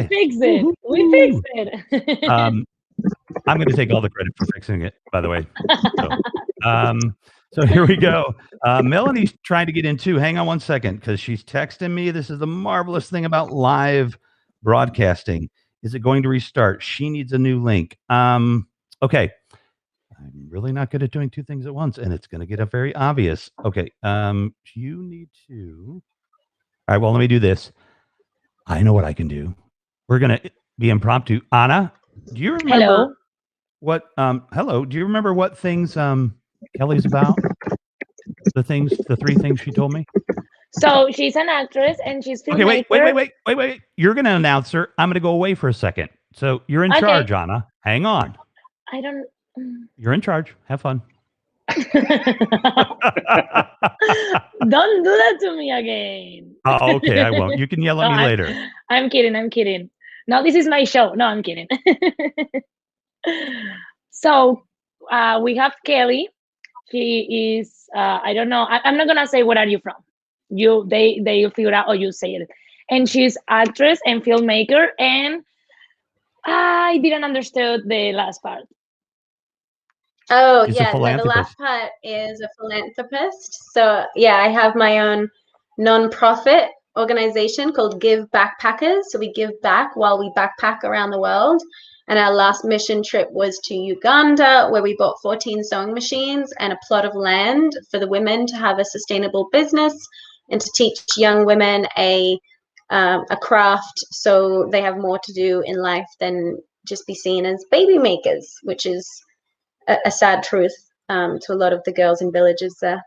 right. We fixed it. We fixed it. I'm going to take all the credit for fixing it, by the way. So here we go. Melanie's trying to get in too. Hang on one second, because she's texting me. This is the marvelous thing about live broadcasting. Is it going to restart? She needs a new link. Okay. I'm really not good at doing two things at once, and it's going to get very obvious. Okay. You need to. All right. Well, let me do this. I know what I can do. We're going to be impromptu. Anna, do you remember Hello. what? Hello. Do you remember what things Kelly's about? The three things she told me. So she's an actress and she's filmmaker. Okay, wait. You're going to announce her. I'm going to go away for a second. So you're in charge, Anna. Hang on. I don't. You're in charge. Have fun. Don't do that to me again. Oh, okay, I won't. You can yell at me later. I'm kidding. No, this is my show. No, I'm kidding. So we have Kelly. She is, I don't know. I'm not going to say where are you from. They figure out, or you say it. And she's actress and filmmaker. And I didn't understand the last part. Oh, yeah. The last part is a philanthropist. So, yeah, I have my own non-profit organization called Give Backpackers. So we give back while we backpack around the world. And our last mission trip was to Uganda, where we bought 14 sewing machines and a plot of land for the women to have a sustainable business and to teach young women a craft so they have more to do in life than just be seen as baby makers, which is a sad truth to a lot of the girls in villages there.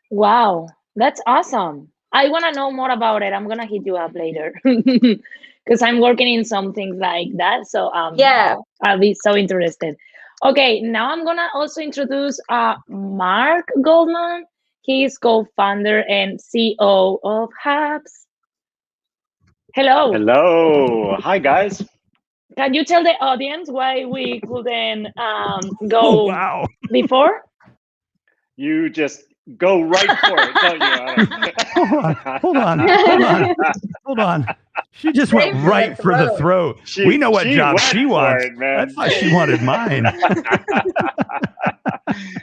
Wow, that's awesome. I want to know more about it. I'm going to hit you up later because I'm working in some things like that. So yeah, I'll be so interested. Okay, now I'm going to also introduce Mark Goldman. He's co-founder and CEO of Habs. Hello. Hello. Hi, guys. Can you tell the audience why we couldn't go before? You just go right for it, don't you? Hold on. She just went right for the throat. We know what job she wants. I thought she wanted mine.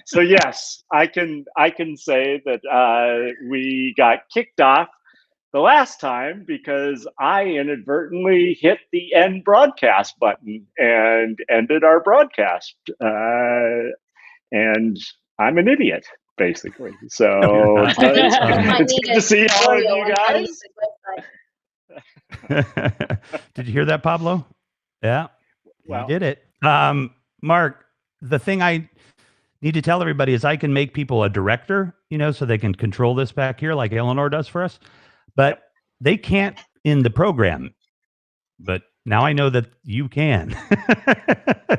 So yes, I can say that we got kicked off the last time because I inadvertently hit the end broadcast button and ended our broadcast. And I'm an idiot, basically. So it's good to see all of you guys. Did you hear that, Pablo? Yeah, you did it. Mark, the thing I need to tell everybody is I can make people a director, so they can control this back here like Eleanor does for us. But they can't in the program. But now I know that you can.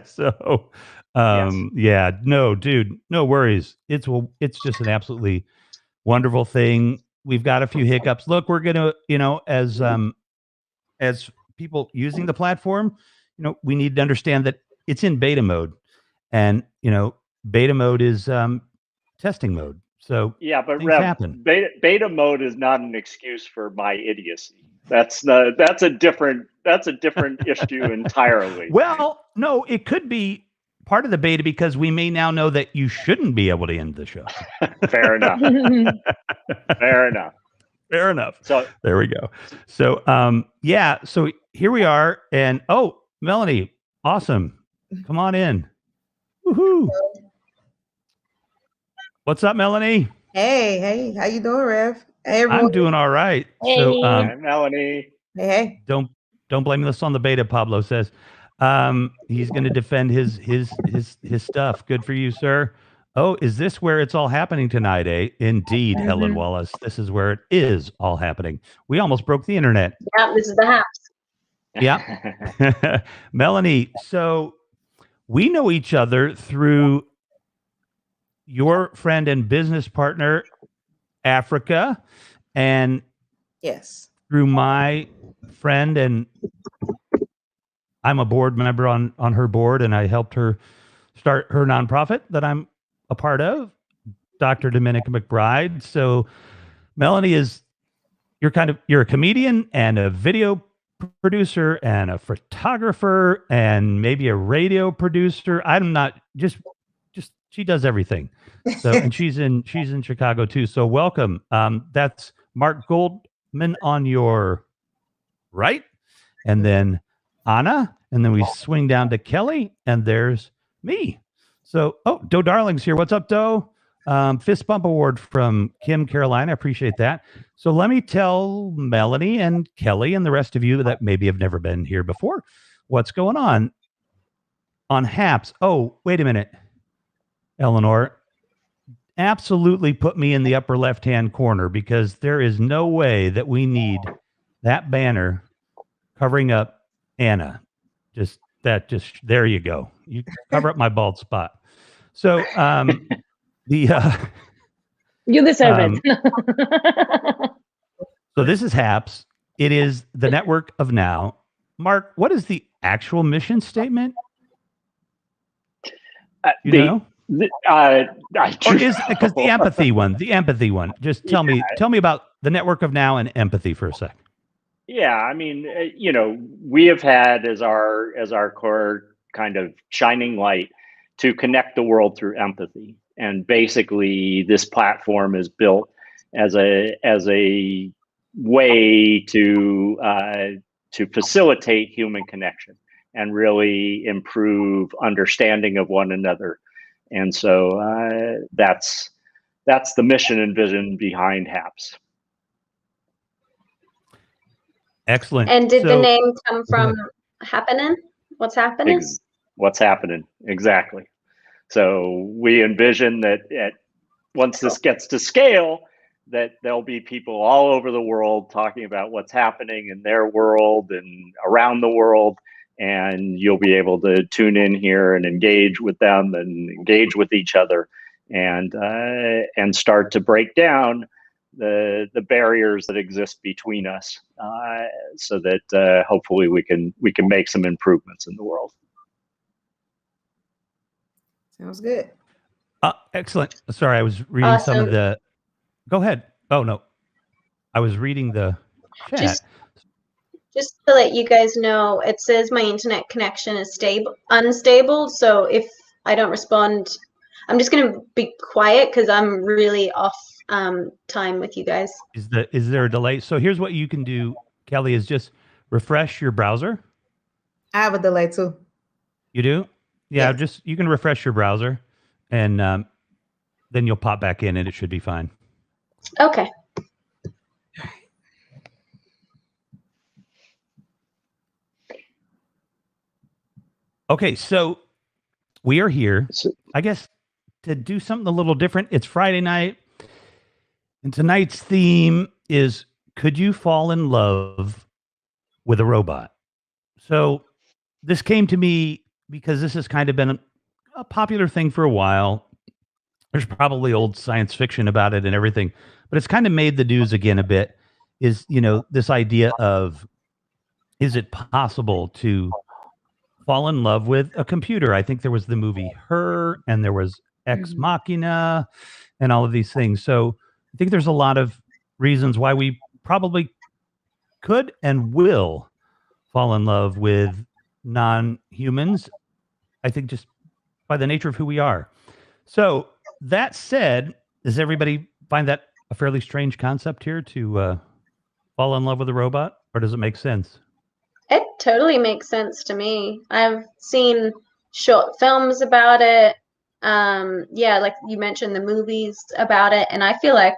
So, yeah, no, dude, no worries. It's just an absolutely wonderful thing. We've got a few hiccups. Look, we're gonna, as people using the platform, we need to understand that it's in beta mode, and beta mode is testing mode. So yeah, but Rev, beta mode is not an excuse for my idiocy. That's a different issue entirely. Well, no, it could be part of the beta because we may now know that you shouldn't be able to end the show. Fair enough. Fair enough. So there we go. So yeah, so here we are, and Melanie, awesome. Come on in. Woohoo. What's up, Melanie? Hey, how you doing, Rev? Hey, everyone. I'm doing all right. Hey. So, hi, Melanie. Hey. Don't blame this on the beta. Pablo says he's going to defend his stuff. Good for you, sir. Oh, is this where it's all happening tonight? Indeed, Helen Wallace. This is where it is all happening. We almost broke the internet. Yeah, this is the house. Yeah, Melanie. So we know each other through your friend and business partner, Africa, and yes, through my friend, and I'm a board member on her board, and I helped her start her nonprofit that I'm a part of, Dr. Dominica McBride. So Melanie you're a comedian and a video producer and a photographer and maybe a radio producer. I'm not just she does everything. So, and she's in Chicago too. So welcome. That's Mark Goldman on your right, and then Anna, and then we swing down to Kelly, and there's me. So, Doe Darling's here. What's up, Doe? Fist bump award from Kim Carolina. I appreciate that. So let me tell Melanie and Kelly and the rest of you that maybe have never been here before what's going on HAPS. Oh, wait a minute, Eleanor. Absolutely put me in the upper left-hand corner, because there is no way that we need that banner covering up Anna. Just there you go. You cover up my bald spot. So you deserve it. So this is HAPS. It is the network of now. Mark, what is the actual mission statement? Or is because the empathy one. Just tell me about the network of now and empathy for a sec. Yeah, I mean, we have had as our core kind of shining light to connect the world through empathy, and basically this platform is built as a way to facilitate human connection and really improve understanding of one another. And so that's the mission and vision behind HAPS. Excellent. And did the name come from happening? What's happening? What's happening, exactly. So we envision that once this gets to scale, that there'll be people all over the world talking about what's happening in their world and around the world. And you'll be able to tune in here and engage with them and engage with each other, and start to break down the barriers that exist between us, so that hopefully we can make some improvements in the world. Sounds good. Excellent. Sorry, I was reading some of the. Go ahead. Oh no, I was reading the chat. Just to let you guys know, it says my internet connection is unstable. So if I don't respond, I'm just going to be quiet because I'm really off time with you guys. Is there a delay? So here's what you can do, Kelly, is just refresh your browser. I have a delay too. You do? Yeah, Yes. you can refresh your browser, and then you'll pop back in and it should be fine. Okay. Okay, so we are here, I guess, to do something a little different. It's Friday night, and tonight's theme is, could you fall in love with a robot? So this came to me because this has kind of been a popular thing for a while. There's probably old science fiction about it and everything, but it's kind of made the news again a bit, is, this idea of, is it possible to fall in love with a computer? I think there was the movie Her, and there was Ex Machina, and all of these things. So I think there's a lot of reasons why we probably could and will fall in love with non-humans. I think just by the nature of who we are. So that said, does everybody find that a fairly strange concept here, to fall in love with a robot, or does it make sense? It totally makes sense to me. I've seen short films about it. Yeah, like you mentioned, the movies about it. And I feel like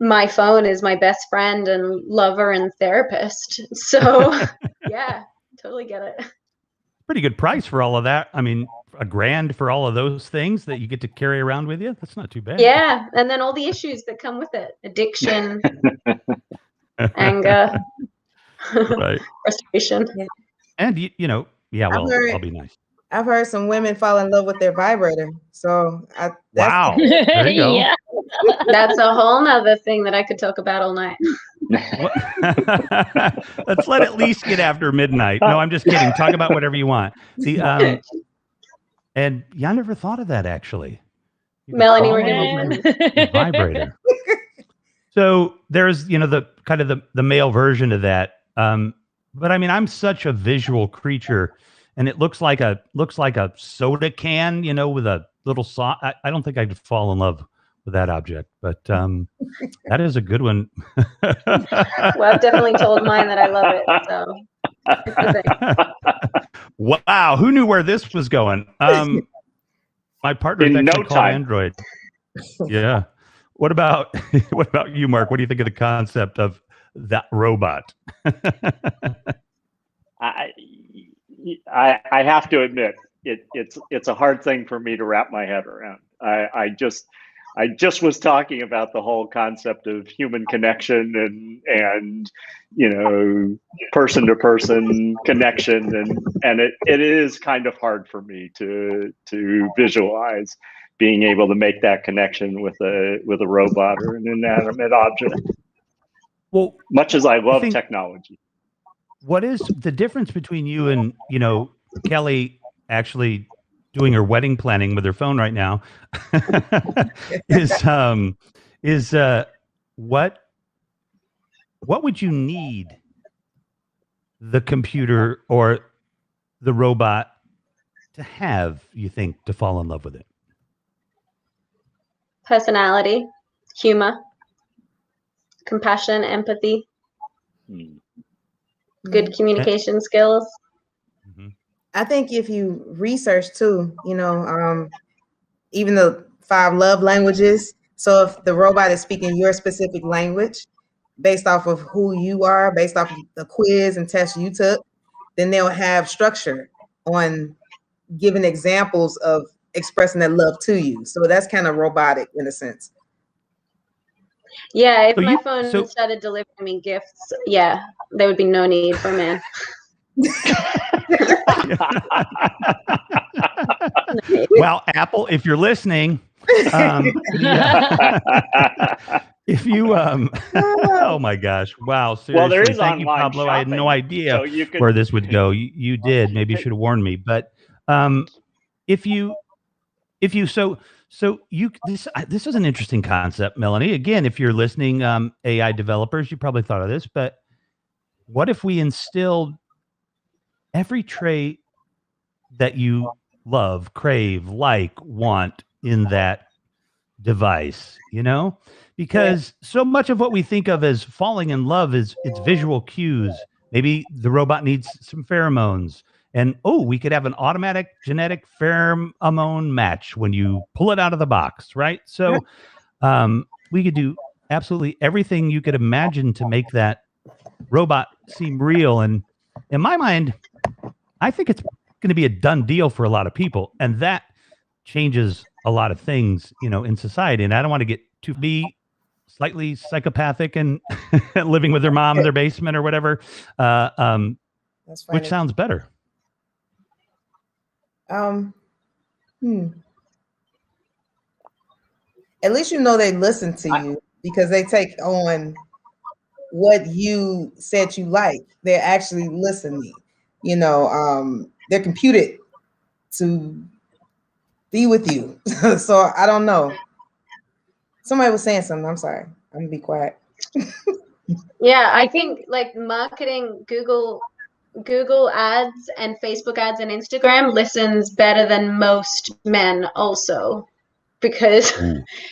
my phone is my best friend and lover and therapist. So yeah, totally get it. Pretty good price for all of that. I mean, $1,000 for all of those things that you get to carry around with you. That's not too bad. Yeah. And then all the issues that come with it: addiction, anger, Right. frustration. And I'll be nice. I've heard some women fall in love with their vibrator. So Wow. There you go. Yeah. That's a whole nother thing that I could talk about all night. Let's let at least get after midnight. No, I'm just kidding. Talk about whatever you want. And I never thought of that, actually. Melanie, fall we're in gonna love with a vibrator. So there's the kind of the male version of that. But I mean, I'm such a visual creature, and it looks like a soda can, with a little saw. I don't think I could fall in love with that object, but that is a good one. Well, I've definitely told mine that I love it. So it's a thing. Wow, who knew where this was going? My partner In no called time. Android. Yeah. What about you, Mark? What do you think of the concept of that robot? I have to admit, it's a hard thing for me to wrap my head around. I just was talking about the whole concept of human connection and person to person connection, and it is kind of hard for me to visualize being able to make that connection with a robot or an inanimate object. Well, much as I love technology. What is the difference between you and Kelly actually doing her wedding planning with her phone right now? is what would you need the computer or the robot to have, you think, to fall in love with it? Personality, humor, compassion, empathy, good communication skills. I think if you research too, even the 5 love languages. So if the robot is speaking your specific language based off of who you are, based off of the quiz and test you took, then they'll have structure on giving examples of expressing that love to you. So that's kind of robotic in a sense. Yeah, if my phone started delivering me gifts, yeah, there would be no need for a man. Well, Apple, if you're listening, if you oh my gosh, wow, seriously, well, there is thank you, Pablo. Shopping, I had no idea so where this would go. You did. Maybe you should have warned me. But if you this is an interesting concept, Melanie. Again, if you're listening, AI developers, you probably thought of this, but what if we instilled every trait that you love, crave, like, want in that device, because so much of what we think of as falling in love is it's visual cues. Maybe the robot needs some pheromones, and we could have an automatic genetic pheromone match when you pull it out of the box, right? So we could do absolutely everything you could imagine to make that robot seem real. And in my mind, I think it's going to be a done deal for a lot of people, and that changes a lot of things, in society. And I don't want to get to be slightly psychopathic and living with their mom in their basement or whatever, which sounds better. At least they listen to you because they take on what you said you like. They're actually listening. They're computed to be with you. So I don't know. Somebody was saying something. I'm sorry. I'm gonna be quiet. Yeah, I think like marketing, Google ads and Facebook ads and Instagram listens better than most men also, because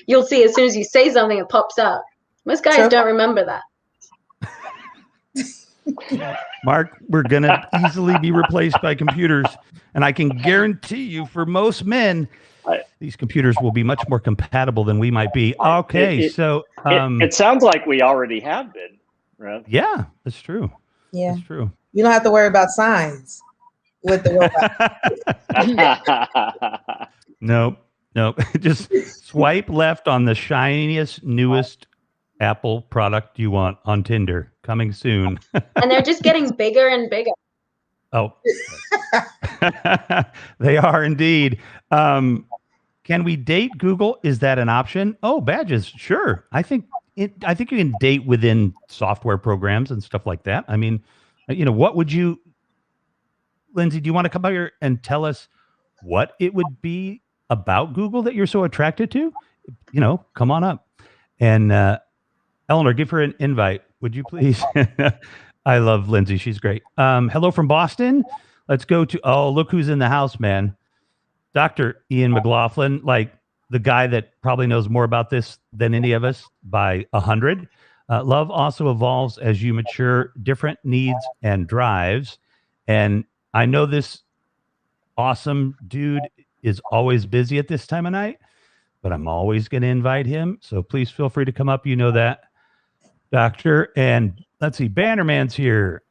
you'll see as soon as you say something, it pops up. Most guys don't remember that. Mark, we're going to easily be replaced by computers. And I can guarantee you, for most men, these computers will be much more compatible than we might be. Okay, it sounds like we already have been, right? Yeah, that's true. Yeah, that's true. You don't have to worry about signs with the robot. Nope. Just swipe left on the shiniest, newest Apple product you want on Tinder. Coming soon. And they're just getting bigger and bigger. Oh, they are indeed. Can we date Google? Is that an option? Oh, badges. Sure. I think you can date within software programs and stuff like that. I mean, what would you, Lindsay, do you want to come out here and tell us what it would be about Google that you're so attracted to? Come on up. And Eleanor, give her an invite, would you please? I love Lindsay. She's great. Hello from Boston. Let's go to, look who's in the house, man. Dr. Ian McLaughlin, like the guy that probably knows more about this than any of us by 100. Love also evolves as you mature, different needs and drives. And I know this awesome dude is always busy at this time of night, but I'm always going to invite him. So please feel free to come up. You know that, Doctor. And let's see, Bannerman's here.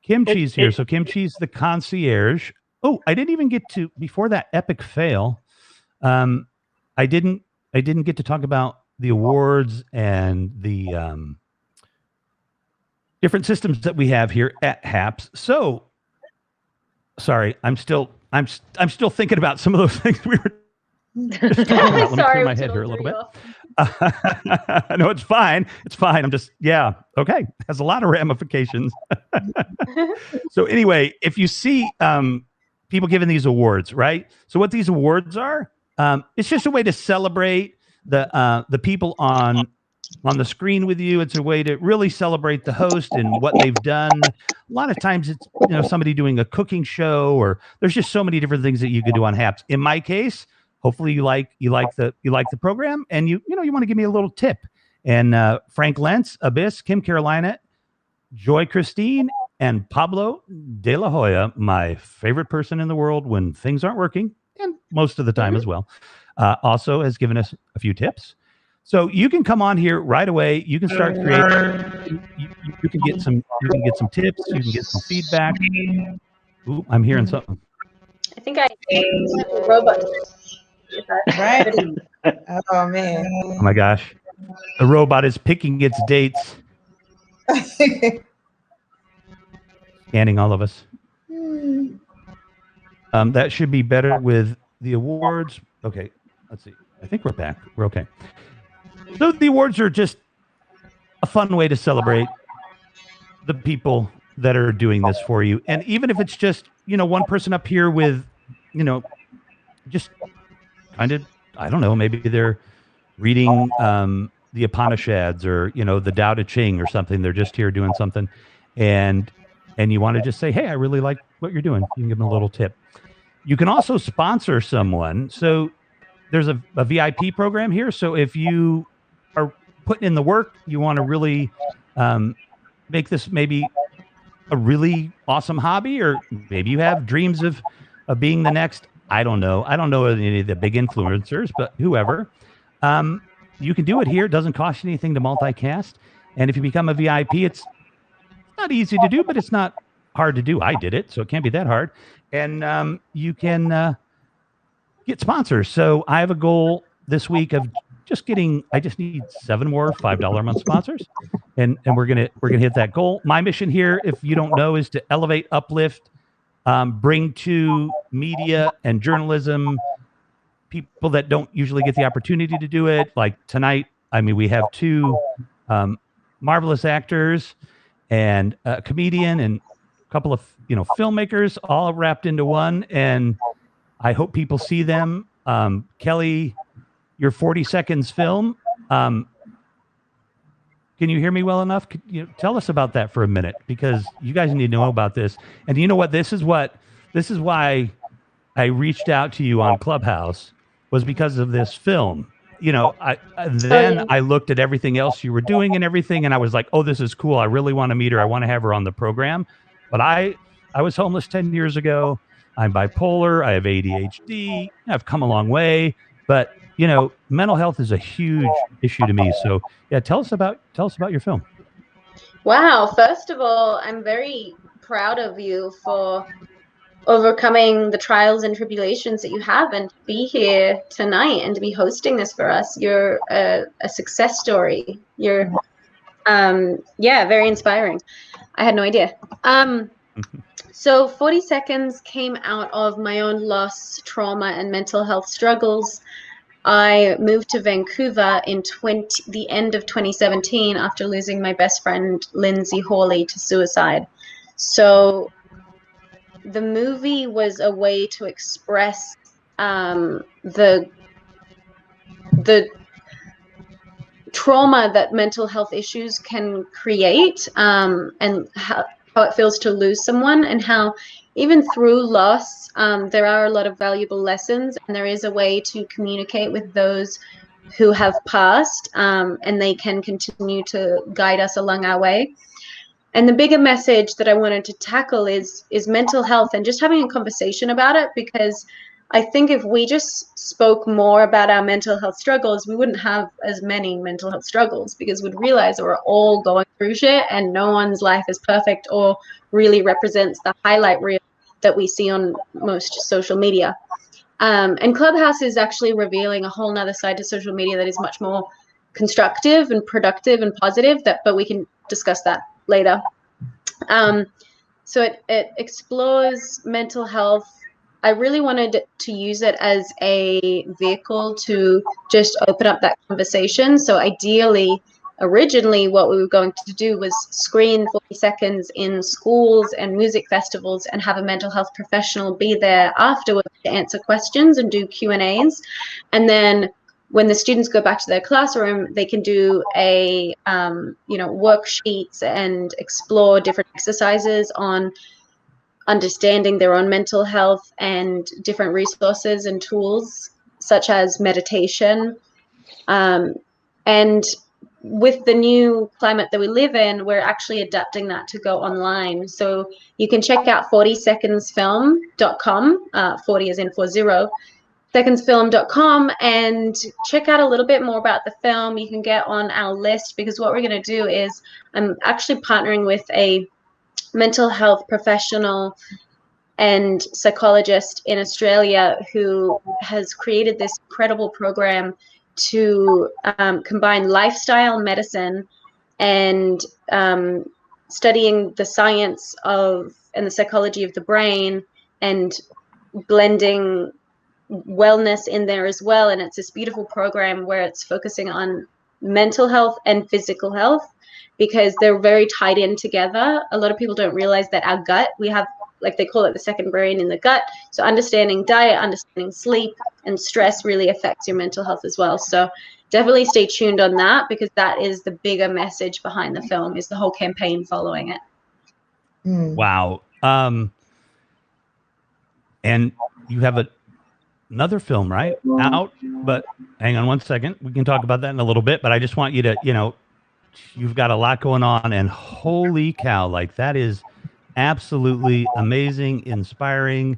Kimchi's here. So Kimchi's the concierge. Oh, I didn't even get to, before that epic fail, I didn't get to talk about the awards and the different systems that we have here at HAPS. So sorry, I'm still thinking about some of those things we were just talking about. Let me clear my head here a little bit. No, it's fine. It's fine. I'm just, okay. Has a lot of ramifications. So anyway, if you see people giving these awards, right? So what these awards are, it's just a way to celebrate the people on the screen with you. It's a way to really celebrate the host and what they've done. A lot of times it's, somebody doing a cooking show, or there's just so many different things that you can do on HAPS. In my case, hopefully you like the program, and you want to give me a little tip. And Frank Lentz, Abyss, Kim Carolina, Joy Christine, and Pablo De La Hoya, my favorite person in the world when things aren't working, and most of the time as well, also has given us a few tips. So you can come on here right away. You can start creating. You can get some tips. You can get some feedback. Ooh, I'm hearing something. I think I the robot. Right. Oh man. Oh my gosh, the robot is picking its dates. Scanning all of us. That should be better with the awards. Okay, let's see. I think we're back. We're okay. So the awards are just a fun way to celebrate the people that are doing this for you. And even if it's just, one person up here with, just kind of, I don't know, maybe they're reading the Upanishads or, the Tao Te Ching or something. They're just here doing something. And you want to just say, hey, I really like what you're doing. You can give them a little tip. You can also sponsor someone. So there's a VIP program here. So if you are putting in the work, you want to really make this maybe a really awesome hobby, or maybe you have dreams of being the next, I don't know any of the big influencers, but whoever, you can do it here. It doesn't cost you anything to multicast. And if you become a VIP, it's not easy to do, but it's not hard to do. I did it, so it can't be that hard. And you can get sponsors. So I have a goal this week of I just need 7 more $5 a month sponsors, and we're gonna hit that goal. My mission here, if you don't know, is to elevate, uplift, bring to media and journalism people that don't usually get the opportunity to do it. Like tonight, we have 2 marvelous actors and a comedian and a couple of filmmakers all wrapped into one, and I hope people see them. Kelly, your 40 seconds film. Can you hear me well enough? Tell us about that for a minute, because you guys need to know about this. And you know what? This is why I reached out to you on Clubhouse, was because of this film. I looked at everything else you were doing and everything, and I was like, oh, this is cool. I really want to meet her. I want to have her on the program. But I was homeless 10 years ago. I'm bipolar. I have ADHD. I've come a long way, but mental health is a huge issue to me. So yeah, tell us about your film. Wow. First of all, I'm very proud of you for overcoming the trials and tribulations that you have, and to be here tonight and to be hosting this for us. You're a success story. You're, very inspiring. I had no idea. So 40 Seconds came out of my own loss, trauma, and mental health struggles. I moved to Vancouver in the end of 2017 after losing my best friend, Lindsay Hawley, to suicide. So the movie was a way to express the trauma that mental health issues can create, and how it feels to lose someone, and how even through loss, there are a lot of valuable lessons, and there is a way to communicate with those who have passed, and they can continue to guide us along our way. And the bigger message that I wanted to tackle is mental health, and just having a conversation about it, because I think if we just spoke more about our mental health struggles, we wouldn't have as many mental health struggles, because we'd realize that we're all going through shit and no one's life is perfect or really represents the highlight reel that we see on most social media. And Clubhouse is actually revealing a whole nother side to social media that is much more constructive and productive and positive, but we can discuss that later. So it explores mental health. I really wanted to use it as a vehicle to just open up that conversation. So ideally, originally what we were going to do was screen 40 seconds in schools and music festivals and have a mental health professional be there afterwards to answer questions and do Q&As. And then when the students go back to their classroom, they can do a worksheets and explore different exercises on understanding their own mental health and different resources and tools such as meditation. And with the new climate that we live in, we're actually adapting that to go online. So you can check out 40secondsfilm.com, 40 as in 40, secondsfilm.com, and check out a little bit more about the film. You can get on our list, because what we're going to do is I'm actually partnering with a mental health professional and psychologist in Australia who has created this incredible program to combine lifestyle medicine and studying the science of and the psychology of the brain, and blending wellness in there as well. And it's this beautiful program where it's focusing on mental health and physical health, because they're very tied in together. A lot of people don't realize that our gut, we have, like they call it, the second brain in the gut. So understanding diet, understanding sleep and stress really affects your mental health as well. So definitely stay tuned on that, because that is the bigger message behind the film, is the whole campaign following it. Wow. And you have another film, right? Out, but hang on one second. We can talk about that in a little bit, but I just want you to, you've got a lot going on, and holy cow, like that is absolutely amazing, inspiring.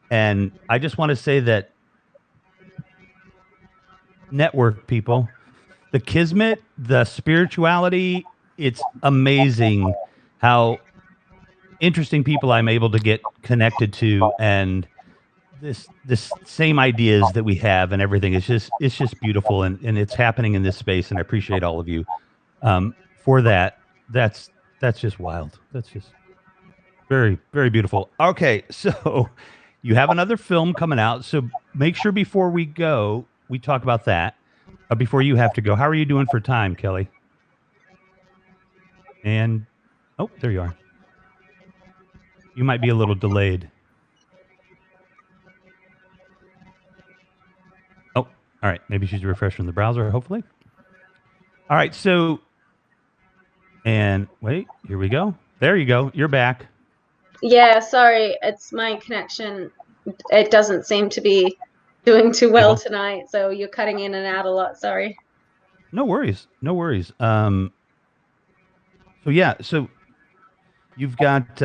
And I just want to say that network people, the kismet, the spirituality, it's amazing how interesting people I'm able to get connected to, and this same ideas that we have and everything. It's just beautiful, and it's happening in this space, and I appreciate all of you for that. That's just wild. That's just very, very beautiful. Okay, so you have another film coming out, so make sure before we go, we talk about that. Before you have to go, how are you doing for time, Kelly? And, oh, there you are. You might be a little delayed. Oh, all right. Maybe she's refreshing the browser, hopefully. All right, so, and wait, here we go. There you go. You're back. Yeah, sorry. It's my connection. It doesn't seem to be doing too well tonight, so you're cutting in and out a lot. Sorry. No worries. No worries. So yeah, so you've got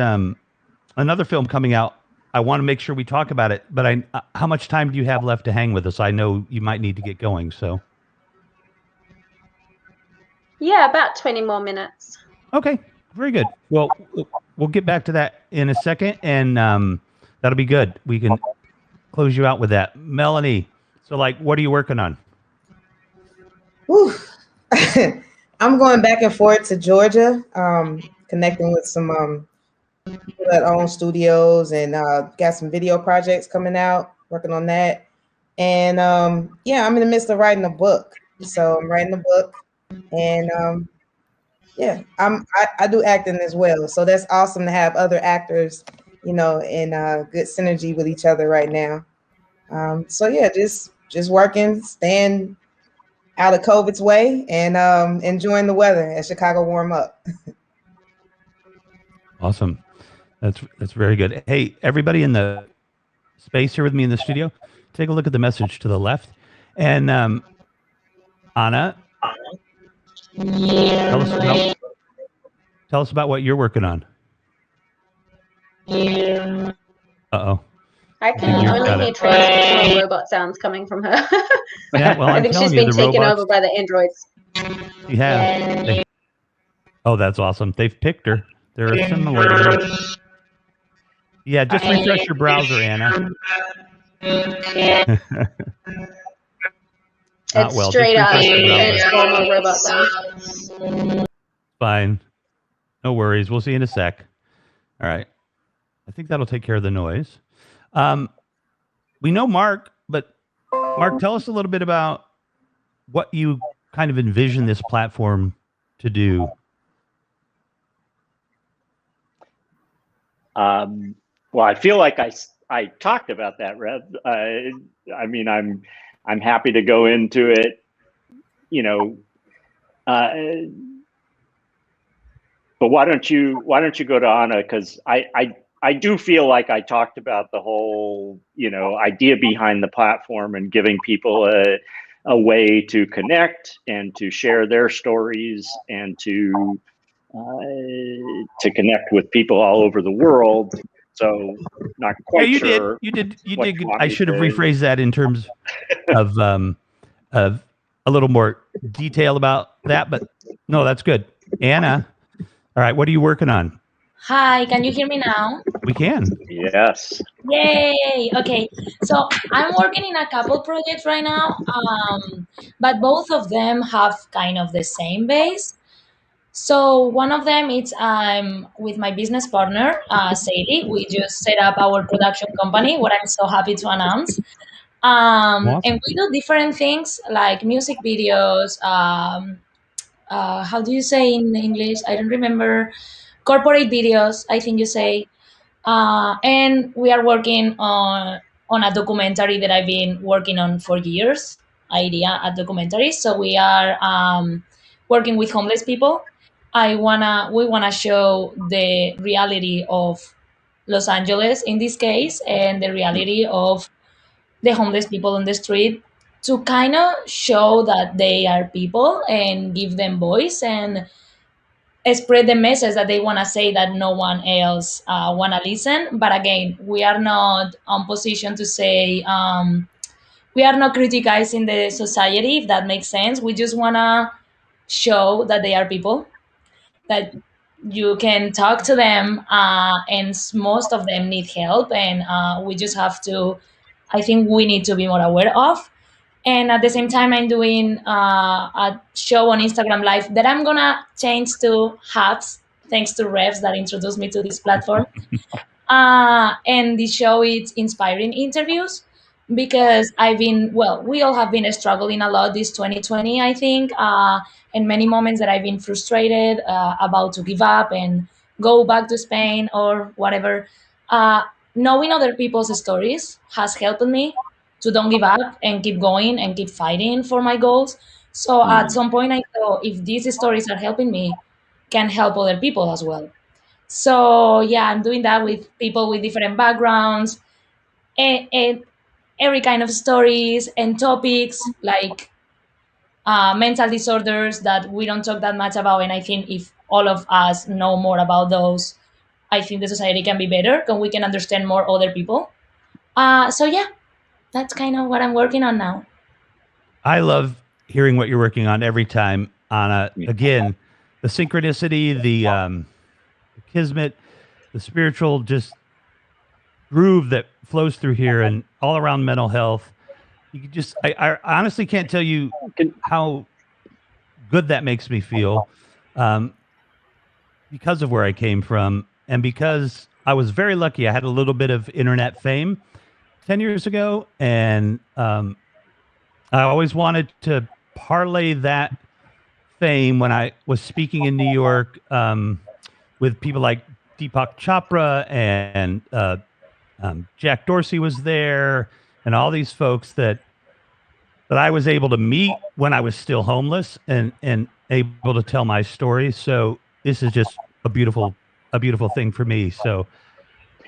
another film coming out. I want to make sure we talk about it, but how much time do you have left to hang with us? I know you might need to get going, so. Yeah, about 20 more minutes. Okay, very good. Well, we'll get back to that in a second, and that'll be good. We can close you out with that. Melanie, so like, what are you working on? Whew. I'm going back and forth to Georgia, connecting with some people that own studios, and got some video projects coming out, working on that. And yeah, I'm in the midst of writing a book. So I'm writing a book, and yeah, I do acting as well. So that's awesome to have other actors, in good synergy with each other right now. So yeah, just working, staying out of COVID's way and enjoying the weather as Chicago warm up. Awesome. That's very good. Hey, everybody in the space here with me in the studio, take a look at the message to the left. And Anna, tell us about what you're working on. Uh-oh. I can only hear transformer robot sounds coming from her. Yeah, well, I think she's been taken over by the androids. Yeah. Oh, that's awesome. They've picked her. They're assimilating her. Yeah, just refresh your browser, Anna. It's straight up transformer robot sound. Fine. No worries. We'll see you in a sec. All right. I think that'll take care of the noise. We know Mark, but Mark, tell us a little bit about what you kind of envision this platform to do. Well, I feel like I talked about that, Rev. I mean, I'm happy to go into it, but why don't you go to Anna? Because I do feel like I talked about the whole, idea behind the platform and giving people a way to connect and to share their stories and to connect with people all over the world. So not quite sure. You did. I should have rephrased that in terms of a little more detail about that, but no, that's good. Anna, all right, what are you working on? Hi, can you hear me now? We can. Yes. Yay! Okay, so I'm working in a couple projects right now, but both of them have kind of the same base. So one of them is I'm with my business partner, Sadie. We just set up our production company, what I'm so happy to announce. Awesome. And we do different things like music videos. How do you say in English? I don't remember. Corporate videos, I think you say. And we are working on a documentary that I've been working on for years. Idea a documentary. So we are working with homeless people. We wanna show the reality of Los Angeles in this case, and the reality of the homeless people on the street, to kind of show that they are people and give them voice and spread the message that they want to say that no one else want to listen. But again, we are not on position to say, we are not criticizing the society, if that makes sense. We just want to show that they are people, that you can talk to them, and most of them need help, and we just have to, I think we need to be more aware of. And at the same time, I'm doing a show on Instagram Live that I'm gonna change to Hubs, thanks to Revs that introduced me to this platform. And the show is inspiring interviews, because we all have been struggling a lot this 2020, I think, and many moments that I've been frustrated, about to give up and go back to Spain or whatever. Knowing other people's stories has helped me to don't give up and keep going and keep fighting for my goals. So at some point, I thought, if these stories are helping me, can help other people as well. So yeah, I'm doing that with people with different backgrounds, and every kind of stories and topics, like mental disorders that we don't talk that much about. And I think if all of us know more about those, I think the society can be better, and we can understand more other people. So yeah, that's kind of what I'm working on now. I love hearing what you're working on every time, Anna. Again, the synchronicity, the kismet, the spiritual just groove that flows through here and all around mental health. You can just, I honestly can't tell you how good that makes me feel, because of where I came from, and because I was very lucky. I had a little bit of internet fame 10 years ago, and I always wanted to parlay that fame when I was speaking in New York, with people like Deepak Chopra and Jack Dorsey was there, and all these folks that that I was able to meet when I was still homeless and able to tell my story. So this is just a beautiful thing for me. So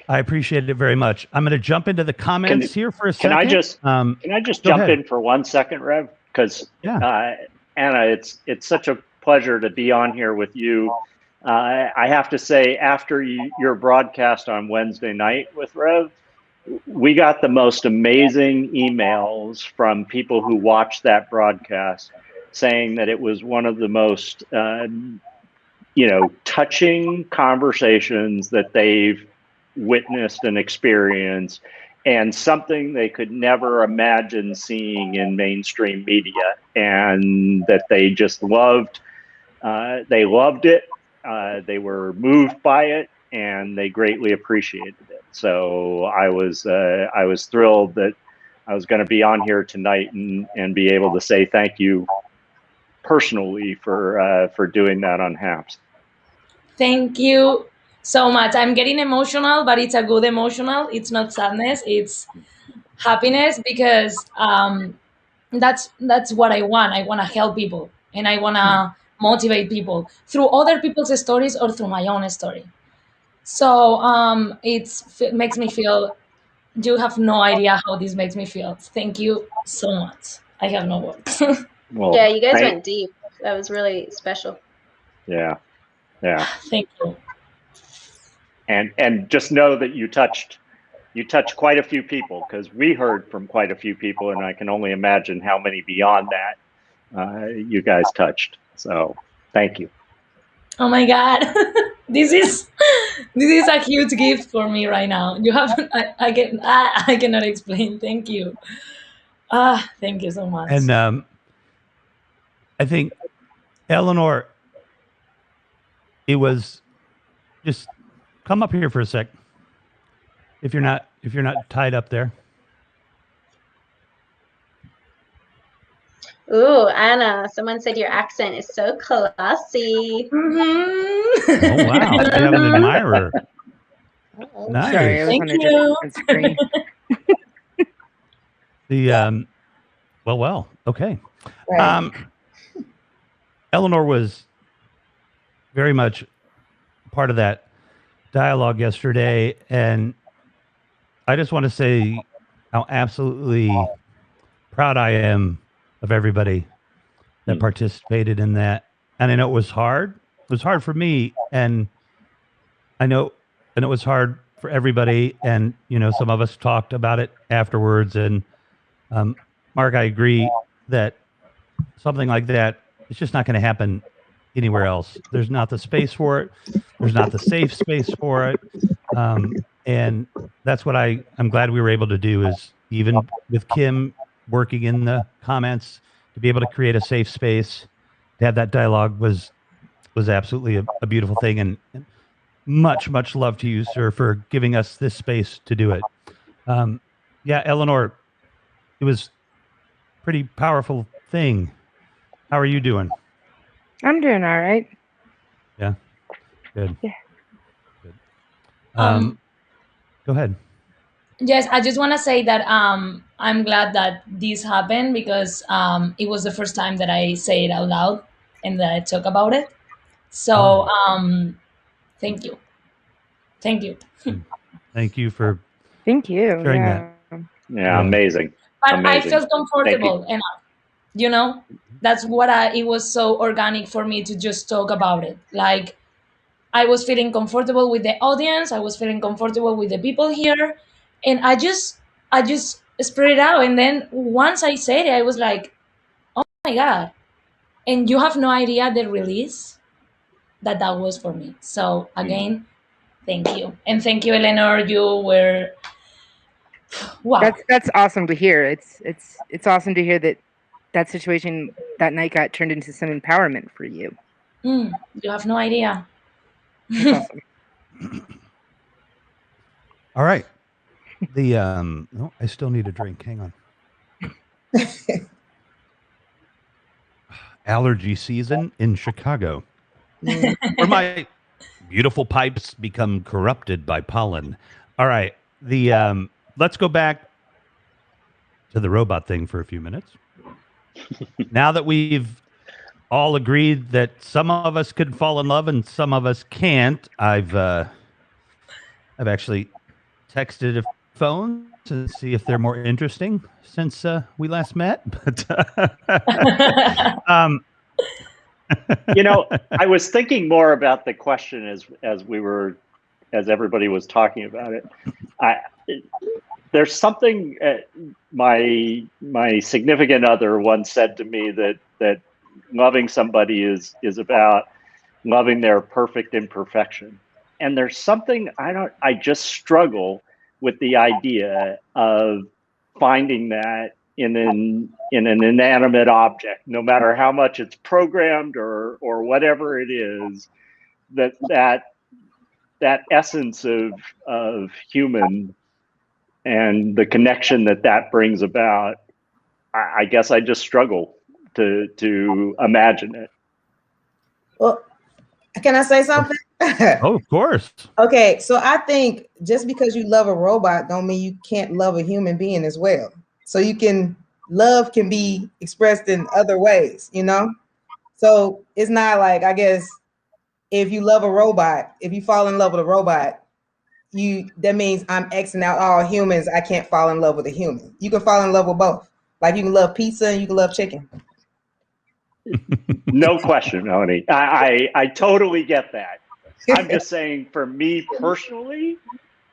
I appreciate it very much. I'm going to jump into the comments here for a second. Can I just jump in for 1 second, Rev? Because Anna, it's such a pleasure to be on here with you. I have to say, after your broadcast on Wednesday night with Rev, we got the most amazing emails from people who watched that broadcast saying that it was one of the most, touching conversations that they've witnessed and experienced, and something they could never imagine seeing in mainstream media, and that they just loved. They loved it. They were moved by it, and they greatly appreciated it. So I was thrilled that I was going to be on here tonight and be able to say thank you personally for doing that on HAPS. Thank you so much. I'm getting emotional, but it's a good emotional. It's not sadness. It's happiness, because that's what I want. I want to help people, and I want to motivate people through other people's stories or through my own story. So it makes me feel, you have no idea how this makes me feel. Thank you so much. I have no words. Well, yeah, you guys went deep. That was really special. Yeah. Thank you. And just know that you touched quite a few people, because we heard from quite a few people, and I can only imagine how many beyond that you guys touched. So thank you. Oh my God. This is a huge gift for me right now. You haven't, I cannot explain. Thank you. Thank you so much. And I think, Eleanor, it was just come up here for a sec. If you're not tied up there. Ooh, Anna, someone said your accent is so classy. Mm-hmm. Oh, wow. I have an admirer. Nice. Sorry, I was on a different screen. The well, okay. Right. Eleanor was very much part of that dialogue yesterday, and I just want to say how absolutely proud I am of everybody that participated in that. And I know it was hard. It was hard for me, and I know, and it was hard for everybody. And some of us talked about it afterwards. And Mark, I agree that something like that, it's just not going to happen anywhere else. There's not the space for it. There's not the safe space for it. And that's what I'm glad we were able to do, is even with Kim working in the comments, to be able to create a safe space, to have that dialogue was absolutely a beautiful thing. And much, much love to you, sir, for giving us this space to do it. Yeah, Eleanor, it was a pretty powerful thing. How are you doing? I'm doing all right. Yeah. Good. Yeah. Good. Go ahead. Yes, I just want to say that I'm glad that this happened, because it was the first time that I say it out loud and that I talk about it. So thank you. Thank you. Thank you for Thank you. sharing that. Yeah, amazing. But Amazing. I felt comfortable enough. That's what it was so organic for me to just talk about it. Like, I was feeling comfortable with the audience. I was feeling comfortable with the people here. And I just spread it out. And then once I said it, I was like, oh my God. And you have no idea the release that was for me. So again, thank you. And thank you, Eleanor. You were, wow. That's awesome to hear. It's awesome to hear that situation that night got turned into some empowerment for you. You have no idea. That's awesome. All right. I still need a drink. Hang on. Allergy season in Chicago, where my beautiful pipes become corrupted by pollen. All right. Let's go back to the robot thing for a few minutes. now that we've all agreed that some of us could fall in love and some of us can't, I've actually texted a phone to see if they're more interesting since we last met. But I was thinking more about the question as everybody was talking about it. There's something my significant other once said to me that loving somebody is about loving their perfect imperfection. And there's something I just struggle with the idea of finding that in an inanimate object, no matter how much it's programmed or whatever it is, that essence of human and the connection that brings about. I guess I just struggle to imagine it. Well, can I say something? Oh, of course. Okay, so I think just because you love a robot don't mean you can't love a human being as well. So love can be expressed in other ways, So it's not like, I guess, if you love a robot, if you fall in love with a robot, that means I'm Xing out all humans. I can't fall in love with a human. You can fall in love with both. Like you can love pizza and you can love chicken. No question, Melanie. I totally get that. I'm just saying, for me personally,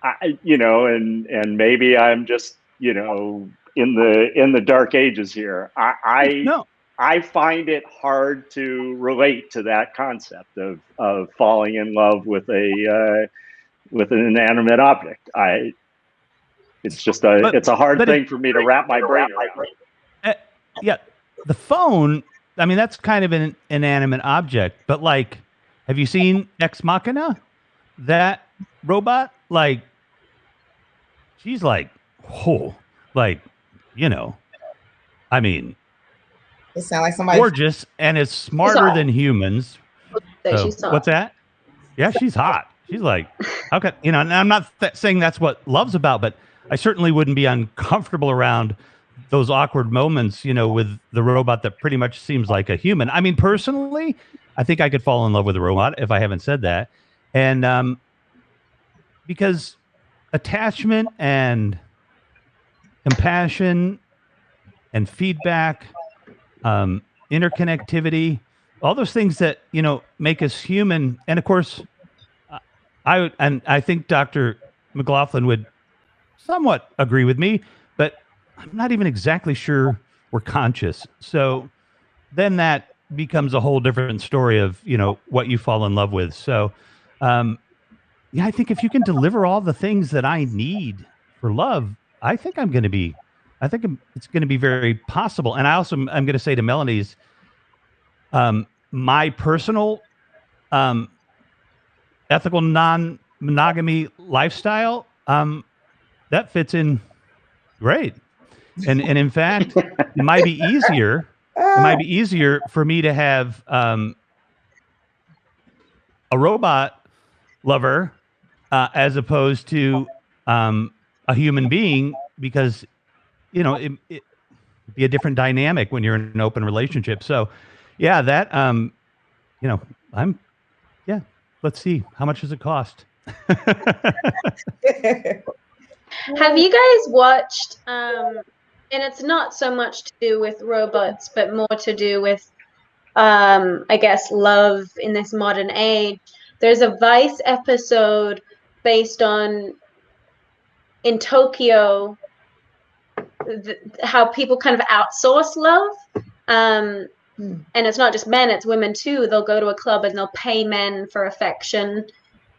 and maybe I'm just, in the dark ages here. I find it hard to relate to that concept of falling in love with an inanimate object. It's a hard thing for me to wrap my brain around. Yeah, the phone. I mean, that's kind of an inanimate object, but like, have you seen Ex Machina? That robot, like, she's like, I mean, it sounds like somebody gorgeous and is smarter than humans. So, what's that? Yeah, she's hot. She's like, okay, and I'm not saying that's what love's about, but I certainly wouldn't be uncomfortable around those awkward moments, with the robot that pretty much seems like a human. I mean, personally, I think I could fall in love with a robot if I haven't said that. And because attachment and compassion and feedback, interconnectivity, all those things that, make us human. And of course, I think Dr. McLaughlin would somewhat agree with me, but I'm not even exactly sure we're conscious. So then that becomes a whole different story of, what you fall in love with. So, I think if you can deliver all the things that I need for love, I think it's going to be very possible. And I'm going to say to Melanie's, my personal, ethical non-monogamy lifestyle, that fits in great. And in fact, it might be easier for me to have a robot lover as opposed to a human being, because it'd be a different dynamic when you're in an open relationship. So yeah, that let's see, how much does it cost? Have you guys watched, and it's not so much to do with robots, but more to do with, I guess, love in this modern age. There's a Vice episode based on, in Tokyo, how people kind of outsource love. And it's not just men, it's women too. They'll go to a club and they'll pay men for affection,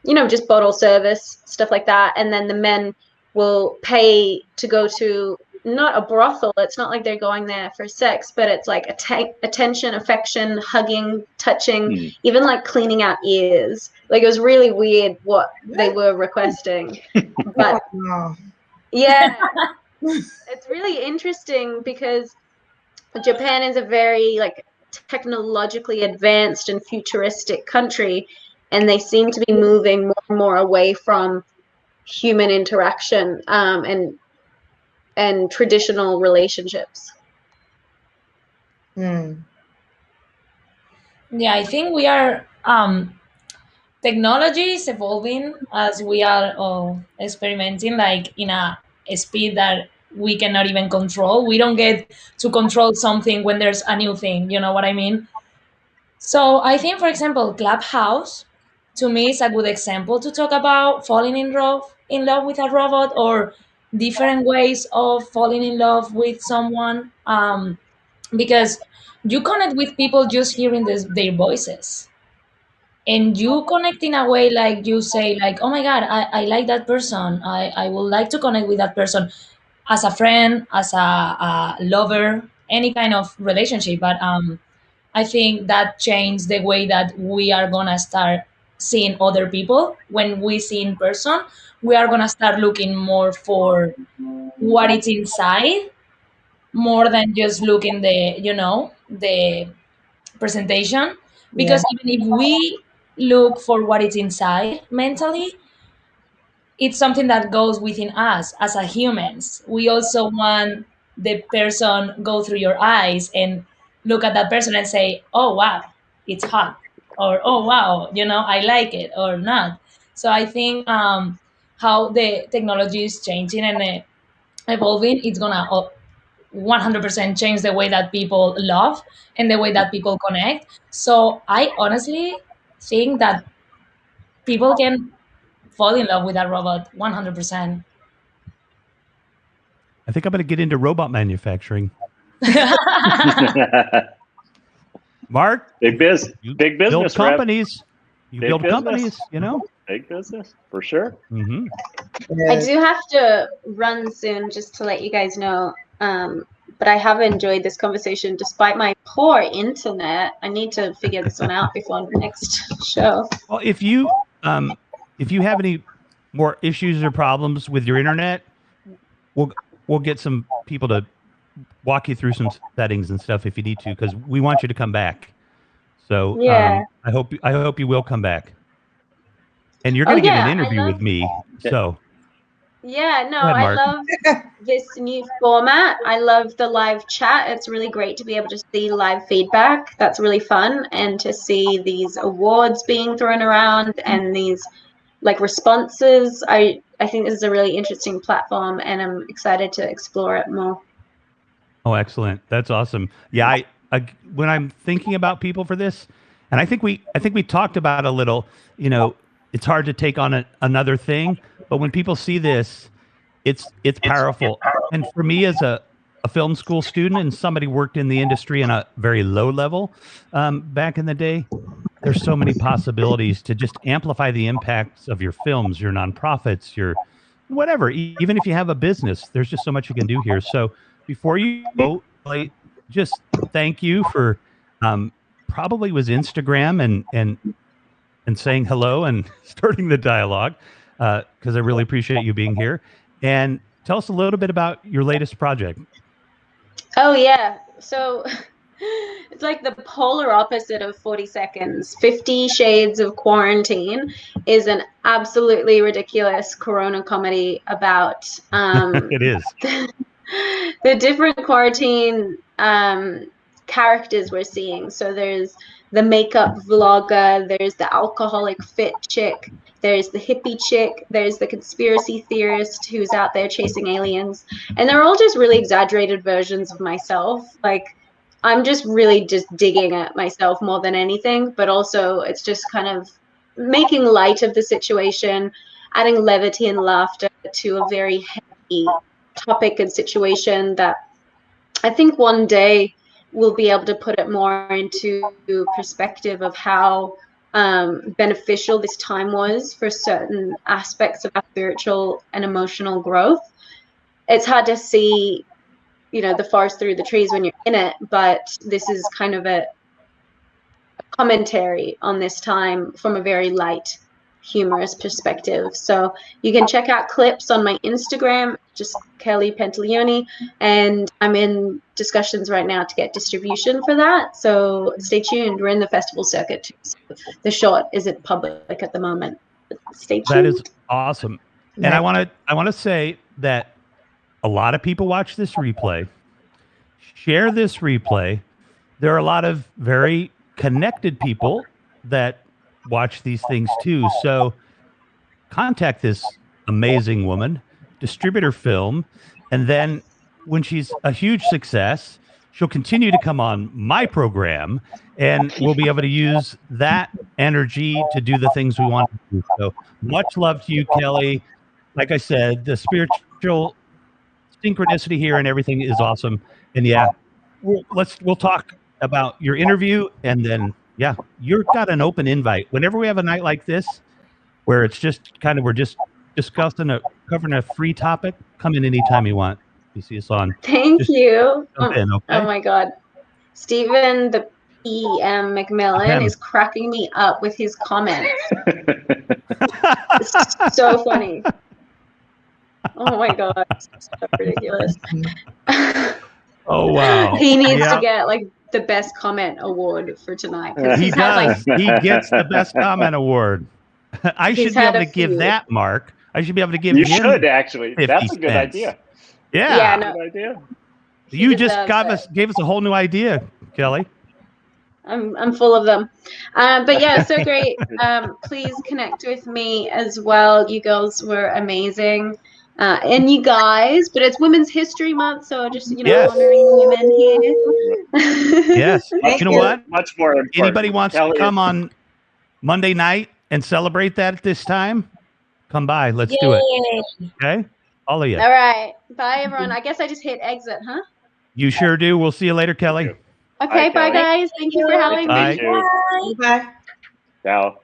just bottle service, stuff like that. And then the men will pay to go to, not a brothel, it's not like they're going there for sex, but it's like attention, affection, hugging, touching, even like cleaning out ears. Like, it was really weird what they were requesting. But yeah, it's really interesting because Japan is a very like technologically advanced and futuristic country, and they seem to be moving more and more away from human interaction and traditional relationships. Yeah, I think we are technology is evolving as we are experimenting, like in a speed that we cannot even control. We don't get to control something when there's a new thing. You know what I mean? So I think, for example, Clubhouse to me is a good example to talk about falling in love with a robot, or different ways of falling in love with someone. Because you connect with people just hearing their voices, and you connect in a way like you say, like, oh my God, I like that person. I would like to connect with that person as a friend, as a lover, any kind of relationship. But I think that changed the way that we are gonna start seeing other people. When we see in person, we are gonna start looking more for what is inside, more than just looking the presentation. Yeah. Because even if we look for what is inside mentally, it's something that goes within us as a humans. We also want the person go through your eyes and look at that person and say, oh wow, it's hot, or oh wow, I like it or not. So I think how the technology is changing and evolving, it's gonna 100% change the way that people love and the way that people connect. So I honestly think that people can fall in love with a robot 100%. I think I'm going to get into robot manufacturing. Mark, big business, build companies. You big build business. companies, Big business for sure. Mm-hmm. I do have to run soon, just to let you guys know. But I have enjoyed this conversation despite my poor internet. I need to figure this one out before the next show. Well, if you have any more issues or problems with your internet, we'll get some people to walk you through some settings and stuff if you need to, because we want you to come back. So yeah, I hope you will come back. And you're going to get an interview with me. So yeah, no, ahead, I Mark. love this new format. I love the live chat. It's really great to be able to see live feedback. That's really fun. And to see these awards being thrown around and these like responses. I think this is a really interesting platform, and I'm excited to explore it more. Oh, excellent. That's awesome. Yeah, I when I'm thinking about people for this, and I think we talked about a little, it's hard to take on another thing, but when people see this, it's powerful. And for me as a film school student and somebody worked in the industry on a very low level back in the day, there's so many possibilities to just amplify the impacts of your films, your nonprofits, your whatever. Even if you have a business, there's just so much you can do here. So before you go, just thank you for probably was Instagram and saying hello and starting the dialogue, because I really appreciate you being here. And tell us a little bit about your latest project. Oh, yeah. So it's like the polar opposite of 40 Seconds. 50 Shades of Quarantine is an absolutely ridiculous Corona comedy about It is. the different quarantine characters we're seeing. So there's the makeup vlogger, there's the alcoholic fit chick, there's the hippie chick, there's the conspiracy theorist who's out there chasing aliens. And they're all just really exaggerated versions of myself. Like, I'm just really just digging at myself more than anything, but also it's just kind of making light of the situation, adding levity and laughter to a very heavy topic and situation that I think one day we'll be able to put it more into perspective of how beneficial this time was for certain aspects of our spiritual and emotional growth. It's hard to see, the forest through the trees when you're in it, but this is kind of a commentary on this time from a very light, humorous perspective. So you can check out clips on my Instagram, just Kelly Pantaleoni, and I'm in discussions right now to get distribution for that. So stay tuned. We're in the festival circuit too. So the short isn't public at the moment. Stay tuned. That is awesome. And I want to say that a lot of people watch this replay. Share this replay there are a lot of very connected people that watch these things too. So contact this amazing woman, distribute her film, and then when she's a huge success, she'll continue to come on my program, and we'll be able to use that energy to do the things we want to do. So much love to you, Kelly. Like I said, the spiritual synchronicity here and everything is awesome. And yeah, we'll talk about your interview, and then yeah, you've got an open invite. Whenever we have a night like this, where it's just kind of we're just discussing covering a free topic, come in anytime you want. You see us on. Thank you. Okay? Oh my God. Stephen, the E.M. McMillan is cracking me up with his comments. It's so funny. Oh my God. It's so ridiculous. Oh, wow. He needs to get like the best comment award for tonight. He does. He gets the best comment award. I should be able to give that, Mark. I should be able to give you him. You should actually. That's a good cents. idea. Yeah. No. Good idea. You just gave us a whole new idea, Kelly. I'm full of them. But yeah, so great. Please connect with me as well. You girls were amazing. And you guys, but it's Women's History Month, so just, honoring women here. Yes. You know what? Much more important. Anybody wants to come on Monday night and celebrate that at this time, come by. Let's do it. Okay? All of you. All right. Bye, everyone. I guess I just hit exit, huh? You sure do. We'll see you later, Kelly. Okay, bye, guys. Thank you for having me. Bye. Ciao.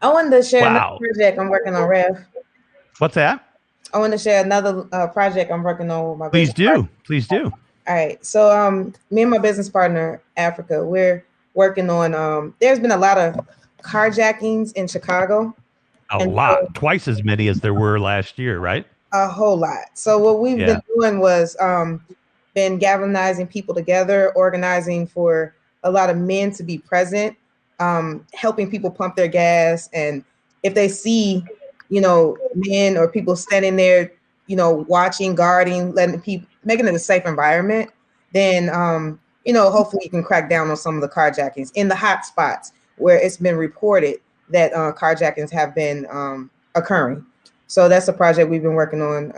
I wanted to share another project I'm working on, Rev. What's that? I want to share another project I'm working on with my Please do. Please do. All right. So me and my business partner, Africa, we're working on there's been a lot of carjackings in Chicago. A lot. Twice as many as there were last year, right? A whole lot. So what we've been doing was been galvanizing people together, organizing for a lot of men to be present, helping people pump their gas. And if they see, men or people standing there, watching, guarding, letting people, making it a safe environment, then, hopefully you can crack down on some of the carjackings in the hot spots where it's been reported that carjackings have been occurring. So that's a project we've been working on.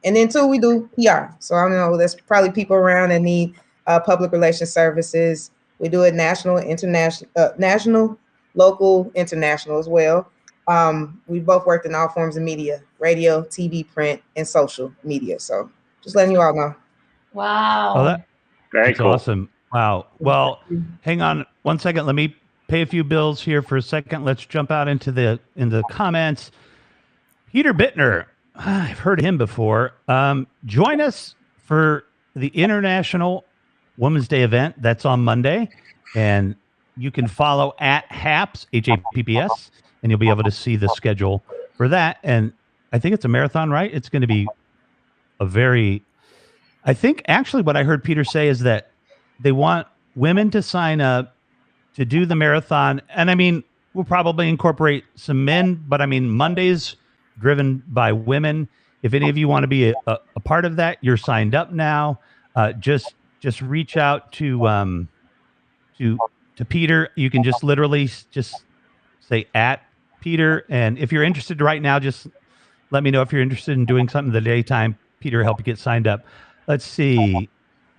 And then too, we do PR. So I know there's probably people around that need public relations services. We do it national, international, national, local, international as well. We've both worked in all forms of media: radio, TV, print, and social media. So just letting you all know. Wow. Oh, Very cool. Awesome. Wow. Well, hang on one second. Let me pay a few bills here for a second. Let's jump out into the comments. Peter Bittner, I've heard him before. Join us for the International Women's Day event. That's on Monday. And you can follow at HAPS, HAPPS, and you'll be able to see the schedule for that. And I think it's a marathon, right? It's going to be I think actually what I heard Peter say is that they want women to sign up to do the marathon. And I mean, we'll probably incorporate some men, but I mean, Mondays driven by women. If any of you want to be a part of that, you're signed up now. Just reach out to Peter. You can just literally just say at Peter. And if you're interested right now, just let me know if you're interested in doing something in the daytime. Peter will help you get signed up. Let's see.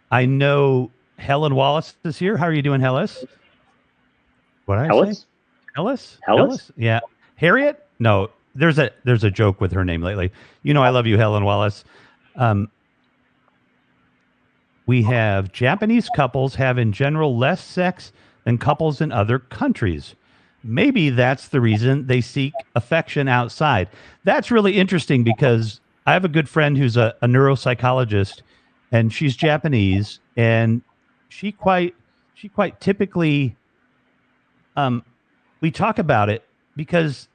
I know Helen Wallace is here. How are you doing, Hellis? What did I say? Hellis? Yeah. Harriet? No. There's a joke with her name lately. I love you, Helen Wallace. We have Japanese couples have in general less sex than couples in other countries. Maybe that's the reason they seek affection outside. That's really interesting because I have a good friend who's a neuropsychologist, and she's Japanese, and she quite typically we talk about it because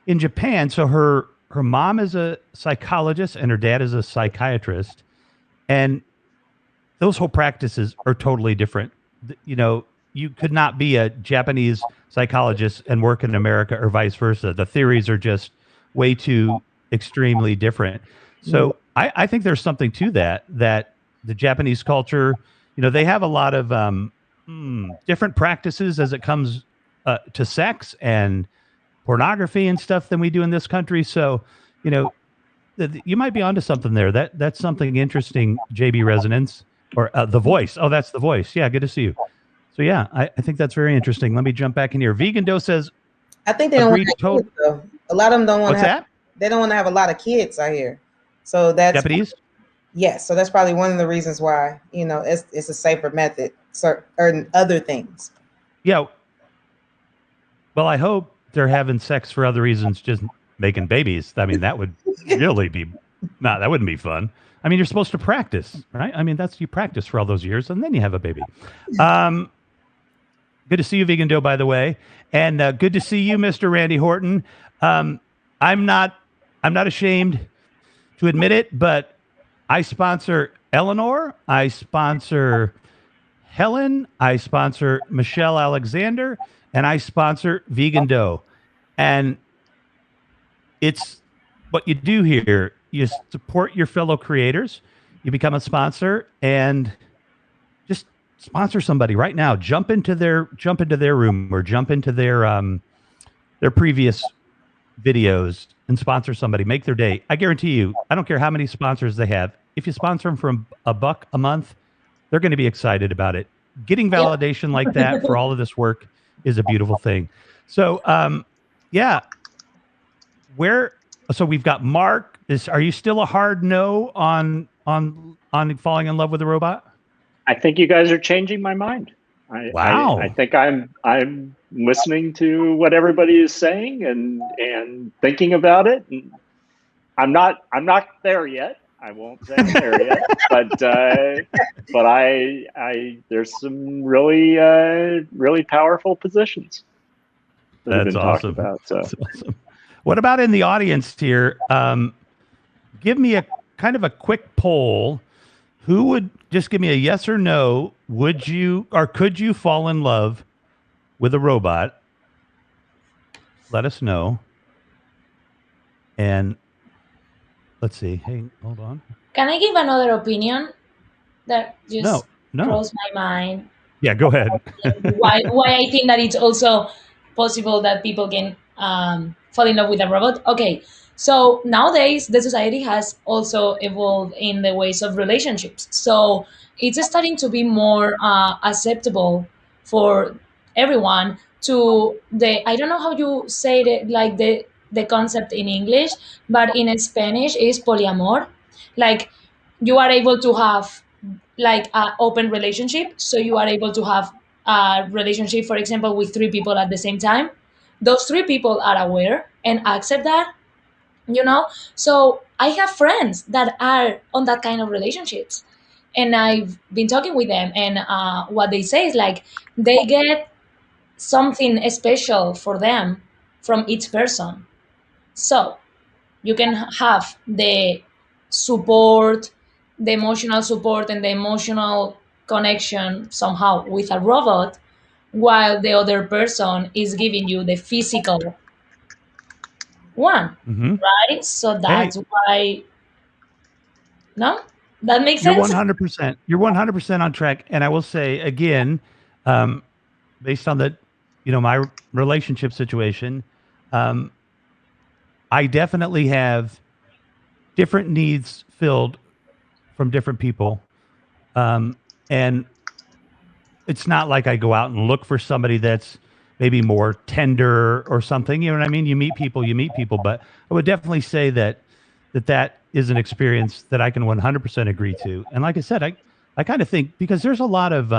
in Japan, so her mom is a psychologist and her dad is a psychiatrist, and those whole practices are totally different. You could not be a Japanese psychologist and work in America or vice versa. The theories are just way too extremely different. So I think there's something to that the Japanese culture they have a lot of different practices as it comes to sex and pornography and stuff than we do in this country. So, you might be onto something there. That's something interesting. JB Resonance or The Voice. Oh, that's The Voice. Yeah, good to see you. So yeah, I think that's very interesting. Let me jump back in here. Vegan Doe says, I think they don't want to have kids, though. A lot of them don't want to have. They don't want to have a lot of kids, I hear. So that's deputies. Yes, so that's probably one of the reasons why it's a safer method. So, or other things. Yeah. Well, I hope they're having sex for other reasons, just making babies. I mean, that would really be that wouldn't be fun. I mean, you're supposed to practice, right? I mean, you practice for all those years and then you have a baby. Good to see you, Vegan Doe, by the way. And good to see you, Mr. Randy Horton. I'm not ashamed to admit it, but I sponsor Eleanor. I sponsor Helen. I sponsor Michelle Alexander. And I sponsor Vegan Doe. And it's what you do here. You support your fellow creators. You become a sponsor and just sponsor somebody right now. Jump into their room or jump into their previous videos and sponsor somebody. Make their day. I guarantee you, I don't care how many sponsors they have. If you sponsor them for $1 a month, they're going to be excited about it. Getting validation like that for all of this work is a beautiful thing. So, so we've got Mark. Are you still a hard no on falling in love with a robot? I think you guys are changing my mind. Wow. I think I'm listening to what everybody is saying and thinking about it. And I'm not there yet. I won't say I'm there yet, but I there's some really powerful positions that have been talked about. So. That's awesome. What about in the audience here? Give me a kind of a quick poll. Who would just give me a yes or no? Would you or could you fall in love with a robot? Let us know. And let's see. Hey, hold on. Can I give another opinion that just no. crossed my mind? Yeah, go ahead. why I think that it's also possible that people can fall in love with a robot. Okay, so nowadays the society has also evolved in the ways of relationships. So it's starting to be more acceptable for everyone to I don't know how you say it, like the concept in English, but in Spanish is polyamor. Like you are able to have like an open relationship. So you are able to have a relationship, for example, with 3 people at the same time. Those 3 people are aware and accept that, So I have friends that are on that kind of relationships. And I've been talking with them, and what they say is like they get something special for them from each person. So you can have the support, the emotional support and the emotional connection somehow with a robot, while the other person is giving you the physical one, right? So that's why. No, that makes sense. You're 100% on track. And I will say again, based on my relationship situation, I definitely have different needs filled from different people. And it's not like I go out and look for somebody that's maybe more tender or something. You know what I mean? You meet people, but I would definitely say that is an experience that I can 100% agree to. And like I said, I kind of think because there's a lot of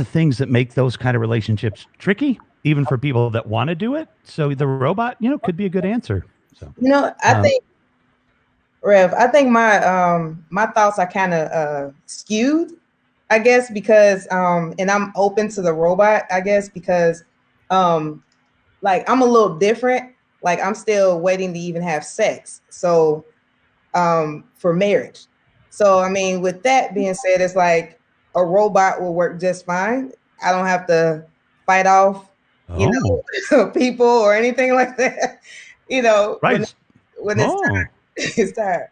things that make those kind of relationships tricky, even for people that want to do it. So the robot, could be a good answer. So, I think, Rev, my thoughts are kind of skewed, I guess, because, and I'm open to the robot, I guess, because, like, I'm a little different. Like, I'm still waiting to even have sex. So, for marriage. So, I mean, with that being said, it's like a robot will work just fine. I don't have to fight off, people or anything like that, right. when it's time. It's time.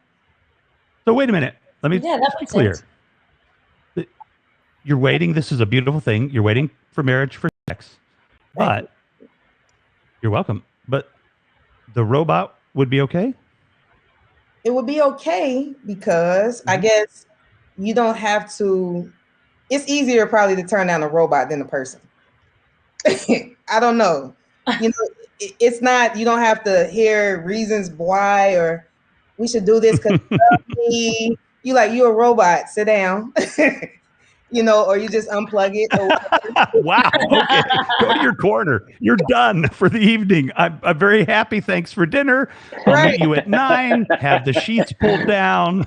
So wait a minute. Let me be clear. Sense. you're waiting. This is a beautiful thing. You're waiting for marriage for sex, but you're welcome. But the robot would be okay. It would be okay because I guess you don't have to. It's easier probably to turn down a robot than a person. I don't know. You know, it's not. You don't have to hear reasons why or we should do this because me. You're a robot. Sit down. You know, or you just unplug it. Wow. Okay. Go to your corner. You're done for the evening. I'm very happy. Thanks for dinner. I'll meet you at 9. Have the sheets pulled down.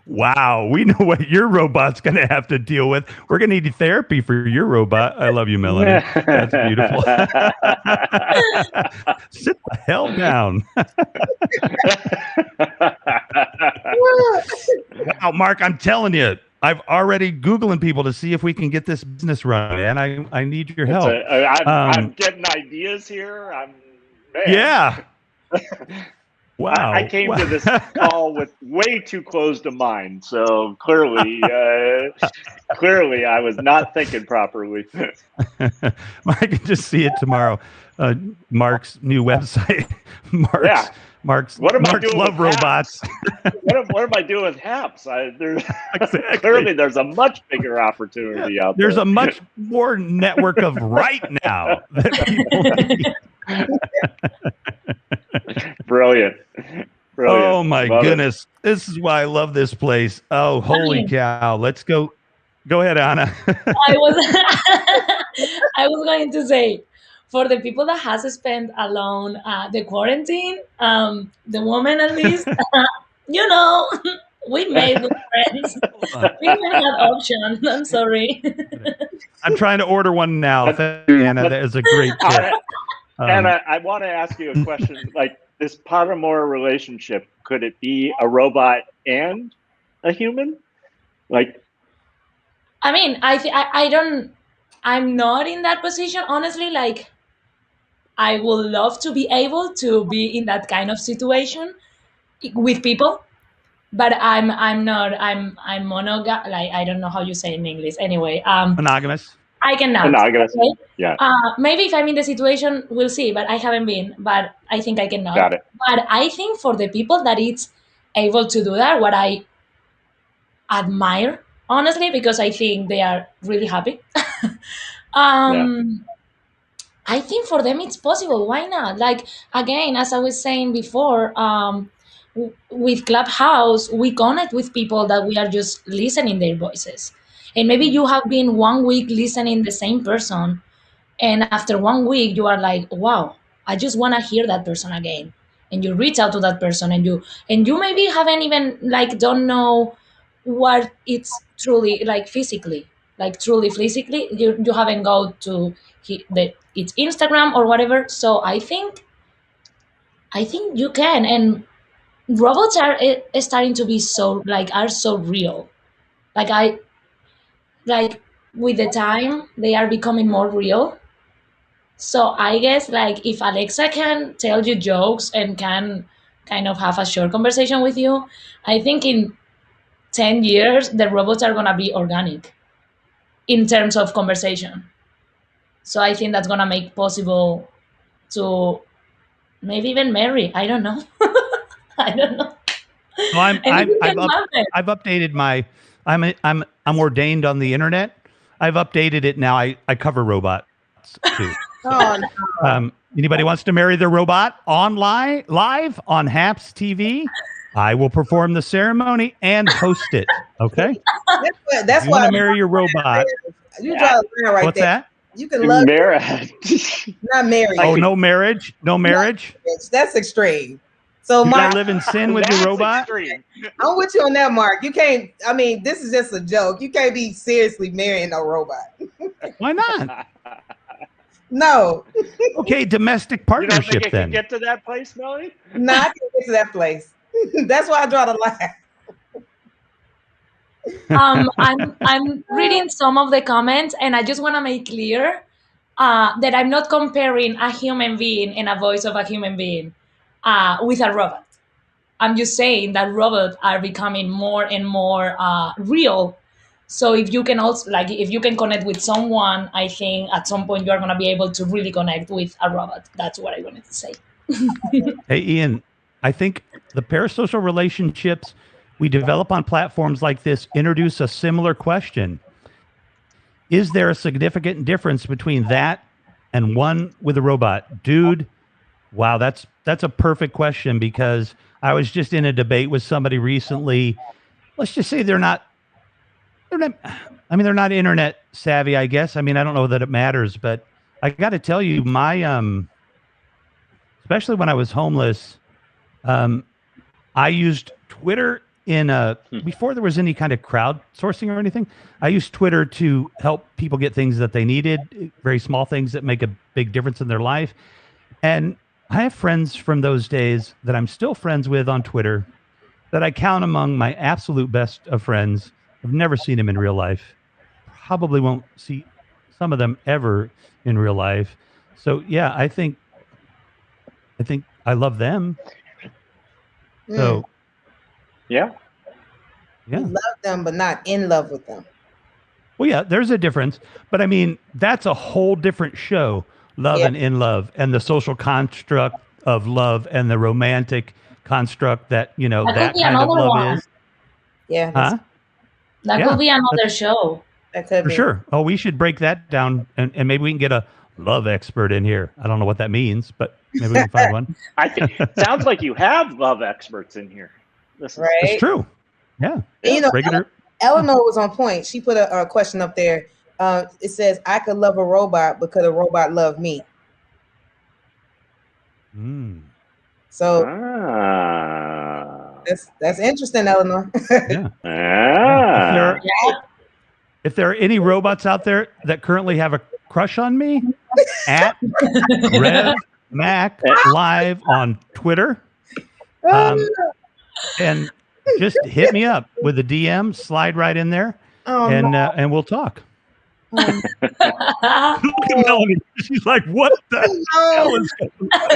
Wow. We know what your robot's going to have to deal with. We're going to need therapy for your robot. I love you, Melanie. That's beautiful. Sit the hell down. Wow, Mark, I'm telling you, I've already Googling people to see if we can get this business running, and I need your help. I'm getting ideas here. Yeah. Wow. I came to this call with way too closed a mind, so clearly I was not thinking properly. I can just see it tomorrow. Mark's new website. Mark's love robots. What am I doing with HAPS? Clearly, there's a much bigger opportunity out there. There's a much more network of right now that people need. Brilliant. Oh my goodness. This is why I love this place. Oh, holy cow. Let's go. Go ahead, Anna. I was going to say, for the people that has spent alone the quarantine, the woman at least, you know, we made good friends. We didn't have option. I'm sorry. I'm trying to order one now. Thank you, Anna. That is a great tip. Anna, I want to ask you a question. Like this Pottermore relationship, could it be a robot and a human? Like, I mean, I'm not in that position, honestly. Like, I would love to be able to be in that kind of situation with people, but I'm monogam. Like, I don't know how you say it in English. Anyway, monogamous. I cannot. Monogamous. Okay? Yeah. Maybe if I'm in the situation, we'll see. But I haven't been. But I think I cannot. Got it. But I think for the people that it's able to do that, what I admire, honestly, because I think they are really happy. I think for them it's possible. Why not? Like, again, as I was saying before, with Clubhouse, we connect with people that we are just listening their voices. And maybe you have been 1 week listening the same person, and after 1 week you are like, wow, I just want to hear that person again. And you reach out to that person, and you maybe haven't even don't know what it's truly like physically. Like truly physically, you haven't go to it's Instagram or whatever. So I think you can, and robots are starting to be so are so real. Like with the time they are becoming more real. So I guess if Alexa can tell you jokes and can kind of have a short conversation with you, I think in 10 years the robots are gonna be organic in terms of conversation. So I think that's gonna make possible to maybe even marry. I don't know. I don't know. So I've updated my. I'm ordained on the internet. I've updated it now. I cover robots too. Oh, no. Anybody wants to marry their robot live on HAPS TV? I will perform the ceremony and host it. Okay. That's you why want to marry your robot. You draw a line right What's there. that? You can love not marry. Oh, no marriage? No marriage? That's extreme. So you Mark, live in sin with your robot? Extreme. I'm with you on that, Mark. You can't. I mean, this is just a joke. You can't be seriously marrying no robot. Why not? No. Okay, domestic You don't partnership think it then. can get to that place, Melanie? No, I can't get to that place. That's why I draw the line. I'm reading some of the comments, and I just want to make clear that I'm not comparing a human being and a voice of a human being with a robot. I'm just saying that robots are becoming more and more real. So if you can also, like, if you can connect with someone, I think at some point you are going to be able to really connect with a robot. That's what I wanted to say. Hey, Ian, I think the parasocial relationships we develop on platforms like this introduce a similar question. Is there a significant difference between that and one with a robot? Dude, wow, that's a perfect question, because I was just in a debate with somebody recently. Let's just say they're not internet savvy, I guess. I mean, I don't know that it matters, but I got to tell you, especially when I was homeless, I used Twitter before there was any kind of crowdsourcing or anything. I used Twitter to help people get things that they needed, very small things that make a big difference in their life. And I have friends from those days that I'm still friends with on Twitter that I count among my absolute best of friends. I've never seen them in real life. Probably won't see some of them ever in real life. So yeah, I think I love them. So yeah. You love them, but not in love with them. Well, yeah, there's a difference, but I mean, that's a whole different show. Love and in love, and the social construct of love, and the romantic construct that, you know, that kind of love is. Yeah. That could be another show. That could For be. sure. Oh, we should break that down, and maybe we can get a love expert in here. I don't know what that means, but maybe we can find one. I think sounds like you have love experts in here. Right. It's true. Yeah. And, you know, Regular. Eleanor was on point. She put a question up there. It says, I could love a robot, but could a robot love me? So that's interesting, Eleanor. Yeah. If there are any robots out there that currently have a crush on me, at Rev Mac Live on Twitter, and just hit me up with a DM, slide right in there, and we'll talk. Look at Melanie. She's like, what the hell is going on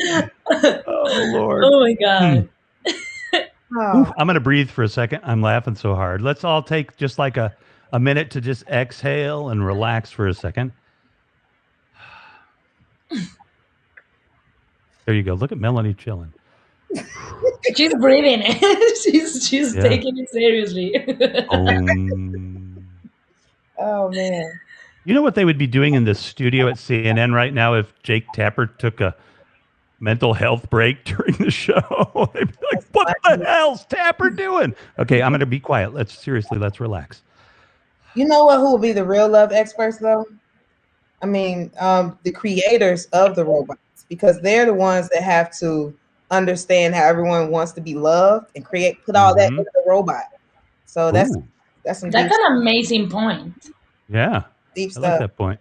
here? Oh, Lord. Oh, my God. Ooh, I'm going to breathe for a second. I'm laughing so hard. Let's all take just like a minute to just exhale and relax for a second. There you go. Look at Melanie chilling. She's breathing. she's taking it seriously. Oh, man. You know what they would be doing in the studio at CNN right now if Jake Tapper took a mental health break during the show? They'd be like, what the hell's Tapper doing? Okay, I'm going to be quiet. Let's relax. You know what? Who will be the real love experts, though? I mean, the creators of the robots, because they're the ones that have to understand how everyone wants to be loved and put all that into the robot. So that's an amazing point. Yeah, deep stuff. I like that point.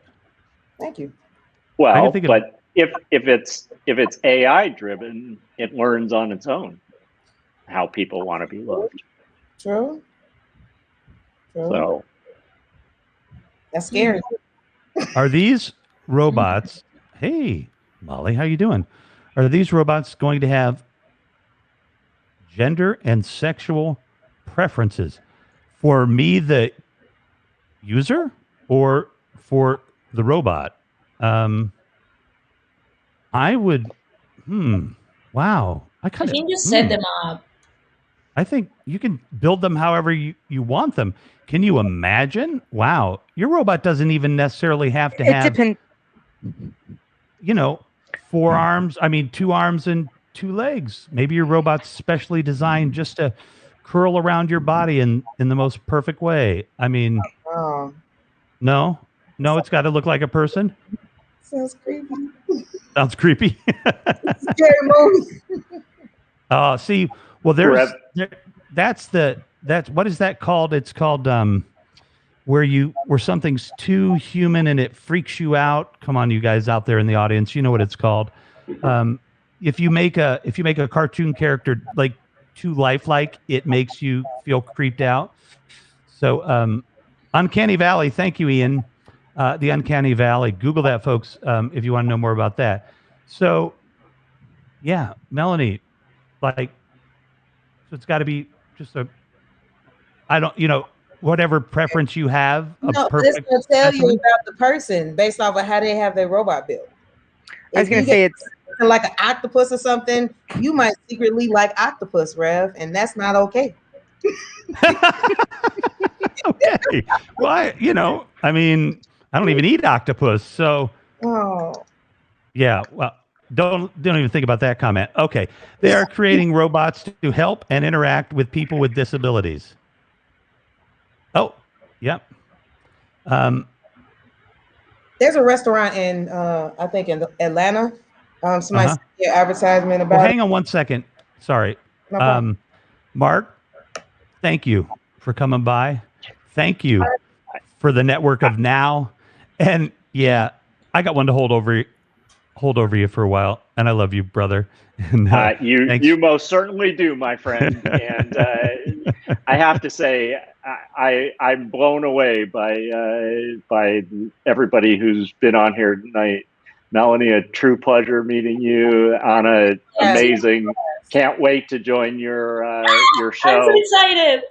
Thank you. Well, but if it's AI driven, it learns on its own how people want to be loved. True. So that's scary. Are these robots? Hey, Molly, how you doing? Are these robots going to have gender and sexual preferences for me, the user, or for the robot? I would. Wow. I think you set them up. I think you can build them however you want them. Can you imagine? Wow. Your robot doesn't even necessarily have to have, two arms and 2 legs. Maybe your robot's specially designed just to curl around your body in the most perfect way. I mean, no, it's got to look like a person. Sounds creepy. Sounds creepy. Scary movie. See, well, that's what is that called? It's called where something's too human and it freaks you out. Come on, you guys out there in the audience, you know what it's called. If you make a cartoon character like too lifelike, it makes you feel creeped out. So Uncanny Valley, thank you, Ian. The Uncanny Valley. Google that, folks, if you want to know more about that. So, yeah, Melanie, like, so it's got to be just I don't, whatever preference you have. No, it's going to tell you about the person based off of how they have their robot built. I was going to say it's like an octopus or something. You might secretly like octopus, Rev, and that's not okay. Okay. Well, I mean, I don't even eat octopus, so. Oh. Yeah. Well, don't even think about that comment. Okay. They are creating robots to help and interact with people with disabilities. Oh, yep. There's a restaurant in, I think in Atlanta. Somebody sent me an advertisement about. Well, hang on 1 second. Sorry. No Mark, thank you for coming by. Thank you for the network of now. And yeah, I got one to hold over you for a while. And I love you, brother. And, you most certainly do, my friend. And I have to say, I'm blown away by everybody who's been on here tonight. Melanie, a true pleasure meeting you. Anna, amazing. Can't wait to join your show. I'm so excited.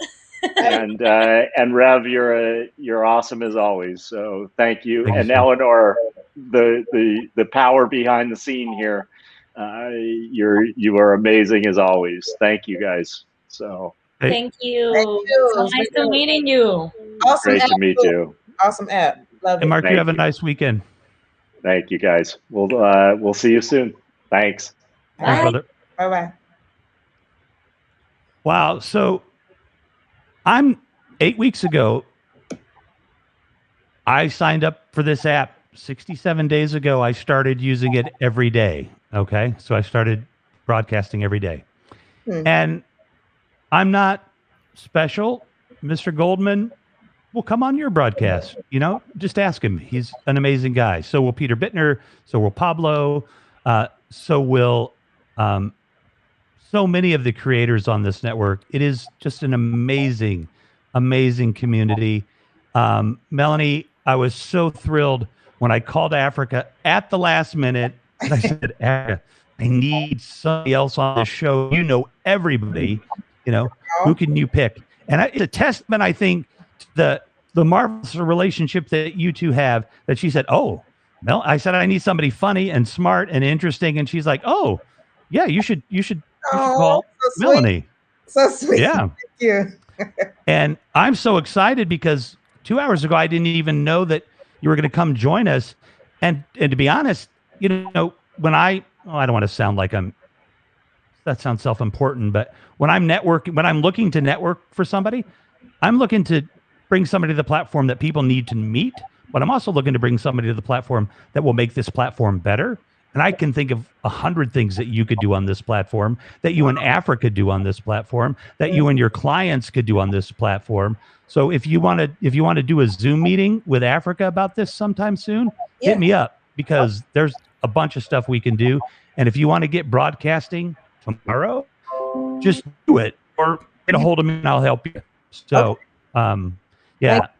And Rev, you're awesome as always. So thank you. Thank and you. Eleanor, the power behind the scene here. You are amazing as always. Thank you guys. So Thank you. So nice to meeting you. Awesome. Great to meet you. Awesome app. Love And it. Mark, you have a nice weekend. Thank you guys. We'll see you soon. Thanks. Thanks, brother. Bye-bye. Wow. So 8 weeks ago, I signed up for this app. 67 days ago, I started using it every day. Okay. So I started broadcasting every day. And I'm not special. Mr. Goldman will come on your broadcast. Just ask him. He's an amazing guy. So will Peter Bittner. So will Pablo. So will so many of the creators on this network. It is just an amazing, amazing community. Melanie, I was so thrilled when I called Africa at the last minute. And I said, Africa, I need somebody else on the show. You know everybody. Who can you pick? And it's a testament, I think, to the marvelous relationship that you two have. That she said, "Oh, Mel," I said, "I need somebody funny and smart and interesting," and she's like, "Oh, yeah, you should call so Melanie." So sweet. Yeah. Thank you. And I'm so excited because 2 hours ago I didn't even know that you were going to come join us. And to be honest, when I don't want to sound like that sounds self-important, but when I'm looking to network for somebody, I'm looking to bring somebody to the platform that people need to meet, but I'm also looking to bring somebody to the platform that will make this platform better. And I can think of 100 things that you could do on this platform, that you and Africa could do on this platform, that you and your clients could do on this platform. So if you want to do a Zoom meeting with Africa about this sometime soon, hit me up, because there's a bunch of stuff we can do. And if you want to get broadcasting tomorrow, just do it, or get a hold of me and I'll help you. So,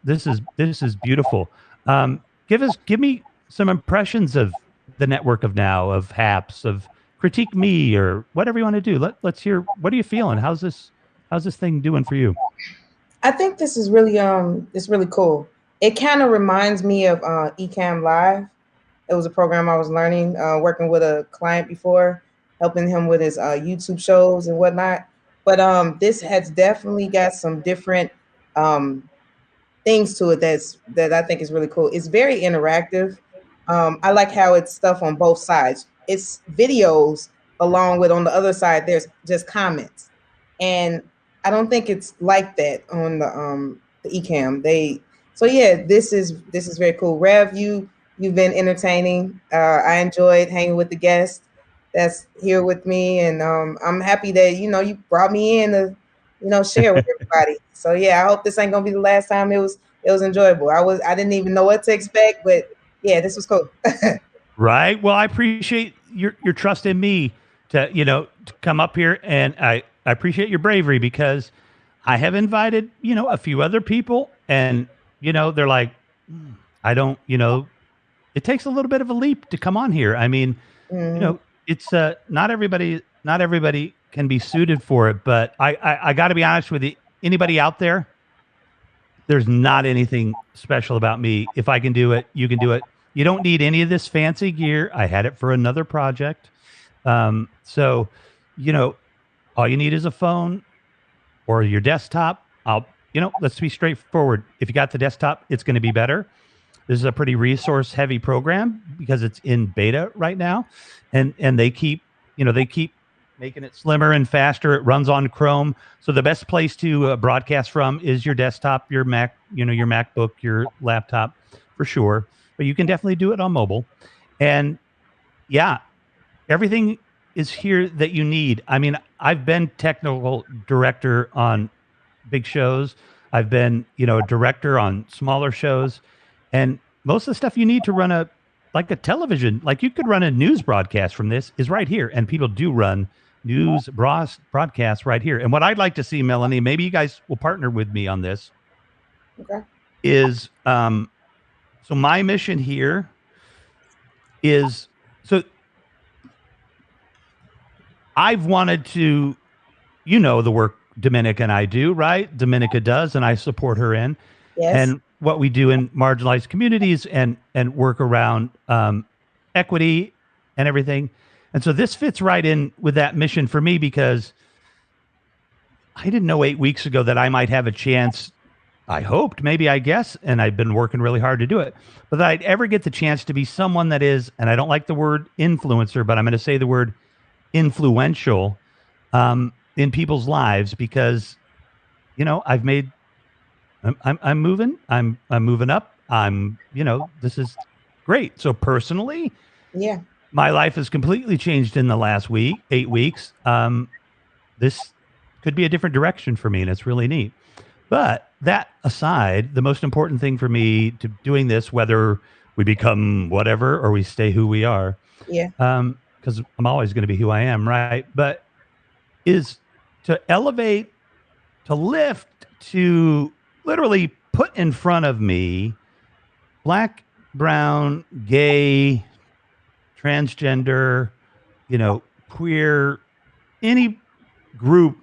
this is beautiful. Give me some impressions of the network of now, of HAPS, of Critique Me, or whatever you want to do. Let's hear. What are you feeling? How's this thing doing for you? I think this is really it's really cool. It kind of reminds me of Ecamm Live. It was a program I was learning, working with a client before, helping him with his YouTube shows and whatnot. But this has definitely got some different things to it that I think is really cool. It's very interactive. I like how it's stuff on both sides. It's videos along with, on the other side, there's just comments. And I don't think it's like that on the Ecamm. This is very cool. Rev, you've been entertaining. I enjoyed hanging with the guests that's here with me, and I'm happy that you brought me in to share with everybody. So I hope this ain't gonna be the last time. It was enjoyable. I didn't even know what to expect, but this was cool. Right. Well, I appreciate your trust in me to come up here, and I appreciate your bravery, because I have invited a few other people, and they're like, I don't, it takes a little bit of a leap to come on here. I mean, You know, it's not everybody can be suited for it, but I got to be honest with you. Anybody out there, there's not anything special about me. If I can do it, you can do it. You don't need any of this fancy gear. I had it for another project. So, you know, all you need is a phone or your desktop. Let's be straightforward. If you got the desktop, it's going to be better. This is a pretty resource heavy program because it's in beta right now. And they keep making it slimmer and faster. It runs on Chrome. So the best place to broadcast from is your desktop, your Mac, your MacBook, your laptop for sure. But you can definitely do it on mobile. And yeah, everything is here that you need. I mean, I've been technical director on big shows. I've been, a director on smaller shows. And most of the stuff you need to run a television, like you could run a news broadcast from this is right here. And people do run news broadcasts right here. And what I'd like to see, Melanie, maybe you guys will partner with me on this, is so my mission here is, so I've wanted to, the work Dominica and I do, right? Dominica does, and I support her in. Yes. And what we do in marginalized communities and work around equity and everything. And so this fits right in with that mission for me because I didn't know 8 weeks ago that I might have a chance. I hoped, maybe, I guess, and I've been working really hard to do it, but that I'd ever get the chance to be someone that is, and I don't like the word influencer, but I'm going to say the word influential in people's lives because, I've made, I'm moving, I'm moving up. This is great. So personally, yeah, my life has completely changed in the last 8 weeks. This could be a different direction for me, and it's really neat. But that aside, the most important thing for me to doing this, whether we become whatever or we stay who we are, because I'm always going to be who I am, right? But is to elevate, to lift, to literally put in front of me Black, brown, gay, transgender, queer, any group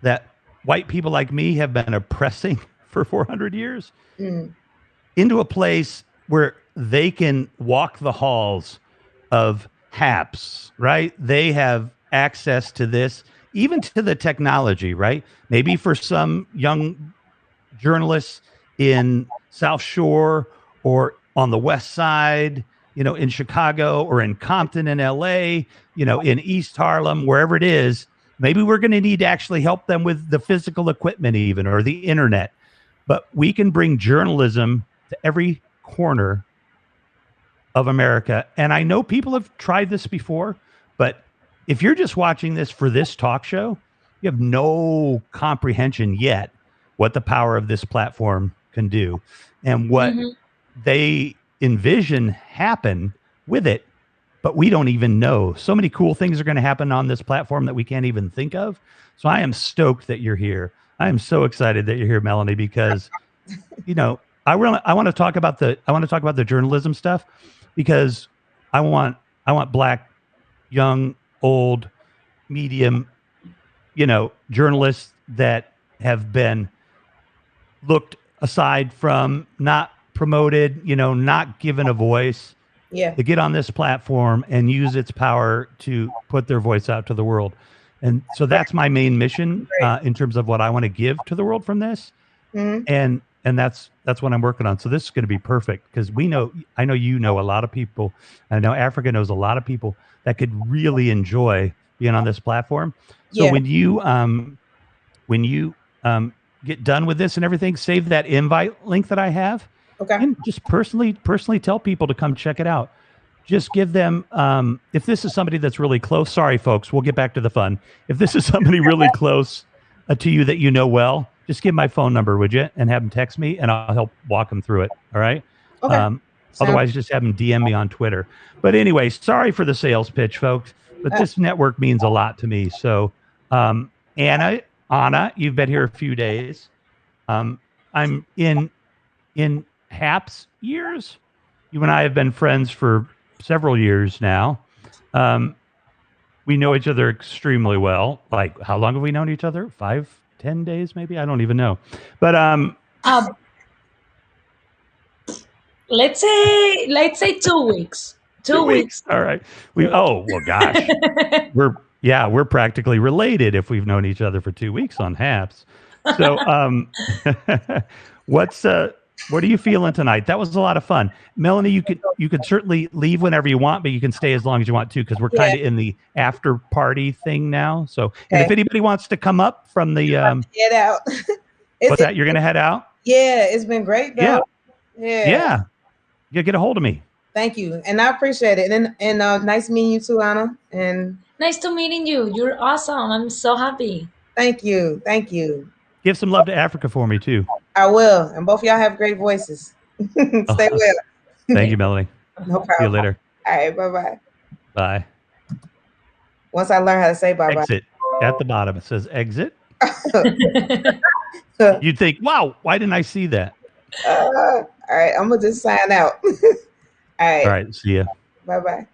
that white people like me have been oppressing for 400 years into a place where they can walk the halls of HAPS, right? They have access to this, even to the technology, right? Maybe for some young journalists in South Shore or on the West Side, in Chicago or in Compton in LA, in East Harlem, wherever it is, maybe we're going to need to actually help them with the physical equipment even, or the internet. But we can bring journalism to every corner of America. And I know people have tried this before, but if you're just watching this for this talk show, you have no comprehension yet what the power of this platform can do and what they envision happen with it. But we don't even know. So many cool things are going to happen on this platform that we can't even think of. So I am stoked that you're here. I am so excited that you're here, Melanie, because, I want to talk about the journalism stuff because I want Black, young, old, medium, journalists that have been looked aside from, not promoted, not given a voice. Yeah. To get on this platform and use its power to put their voice out to the world. And so that's my main mission in terms of what I want to give to the world from this. And that's what I'm working on. So this is going to be perfect because I know a lot of people, and I know Africa knows a lot of people that could really enjoy being on this platform. So when you get done with this and everything, save that invite link that I have. Okay. And just personally tell people to come check it out. Just give them, if this is somebody that's really close, sorry, folks, we'll get back to the fun. If this is somebody really close to you that you know well, just give my phone number, would you? And have them text me and I'll help walk them through it. All right. Okay. Otherwise, just have them DM me on Twitter. But anyway, sorry for the sales pitch, folks, but this network means a lot to me. So Anna, you've been here a few days. I'm in HAPS years. You and I have been friends for several years now. We know each other extremely well. Like, how long have we known each other? 5, 10 days, maybe? I don't even know. But let's say 2 weeks. 2 weeks. All right. Well, gosh. we're practically related if we've known each other for 2 weeks on Haps. So what are you feeling tonight? That was a lot of fun. Melanie, you could certainly leave whenever you want, but you can stay as long as you want to, because we're kind of in the after party thing now. So, and if anybody wants to come up from the head out. What's that? You're gonna head out? Yeah, it's been great though. Yeah. You get a hold of me. Thank you, and I appreciate it. And nice meeting you too, Anna. And nice to meeting you. You're awesome. I'm so happy. Thank you. Give some love to Africa for me too. I will. And both of y'all have great voices. Stay well. Thank you, Melanie. No problem. See you later. All right. Bye-bye. Bye. Once I learn how to say bye-bye. Exit. At the bottom, it says exit. You'd think, wow, why didn't I see that? All right. I'm going to just sign out. All right. All right. See ya. Bye-bye.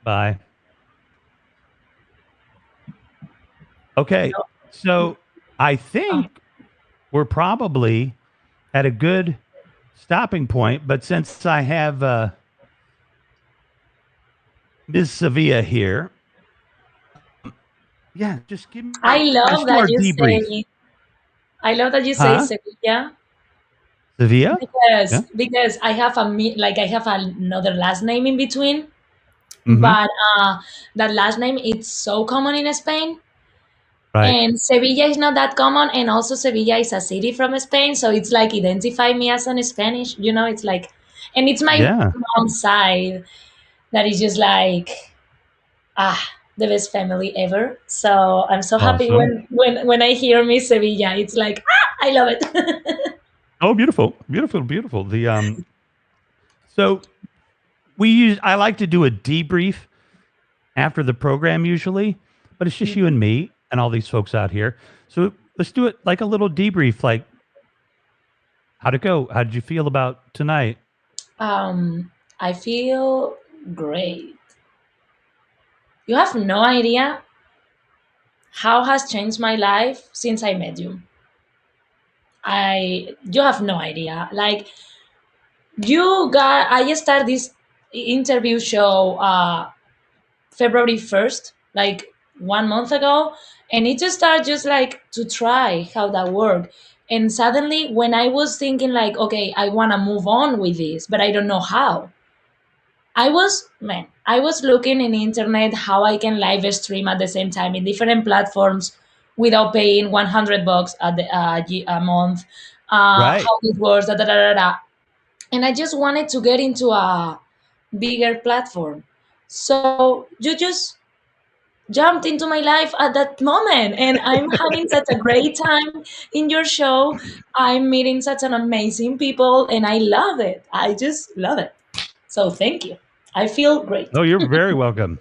Bye. Okay. So I think we're probably at a good stopping point, but since I have Ms. Sevilla here, just give me. I love that you say Sevilla. Sevilla? Because I have another last name in between, but that last name it's so common in Spain. Right. And Sevilla is not that common, and also Sevilla is a city from Spain, so it's like identify me as an Spanish, it's like, and it's my mom's side that is just like the best family ever. So I'm so happy when I hear Miss Sevilla. It's like I love it. Oh, beautiful. The so I like to do a debrief after the program usually, but it's just you and me and all these folks out here. So let's do it like a little debrief. Like, how'd it go? How did you feel about tonight? I feel great. You have no idea how has changed my life since I met you. You have no idea. Like, I started this interview show February 1st, like 1 month ago, and it just started just like to try how that worked. And suddenly when I was thinking like, okay, I want to move on with this, but I don't know how. I was looking in the internet how I can live stream at the same time in different platforms without paying $100 a month. How it works, and I just wanted to get into a bigger platform. So you just jumped into my life at that moment, and I'm having such a great time in your show. I'm meeting such an amazing people, and I love it. I just love it. So thank you. I feel great. Oh, you're very welcome.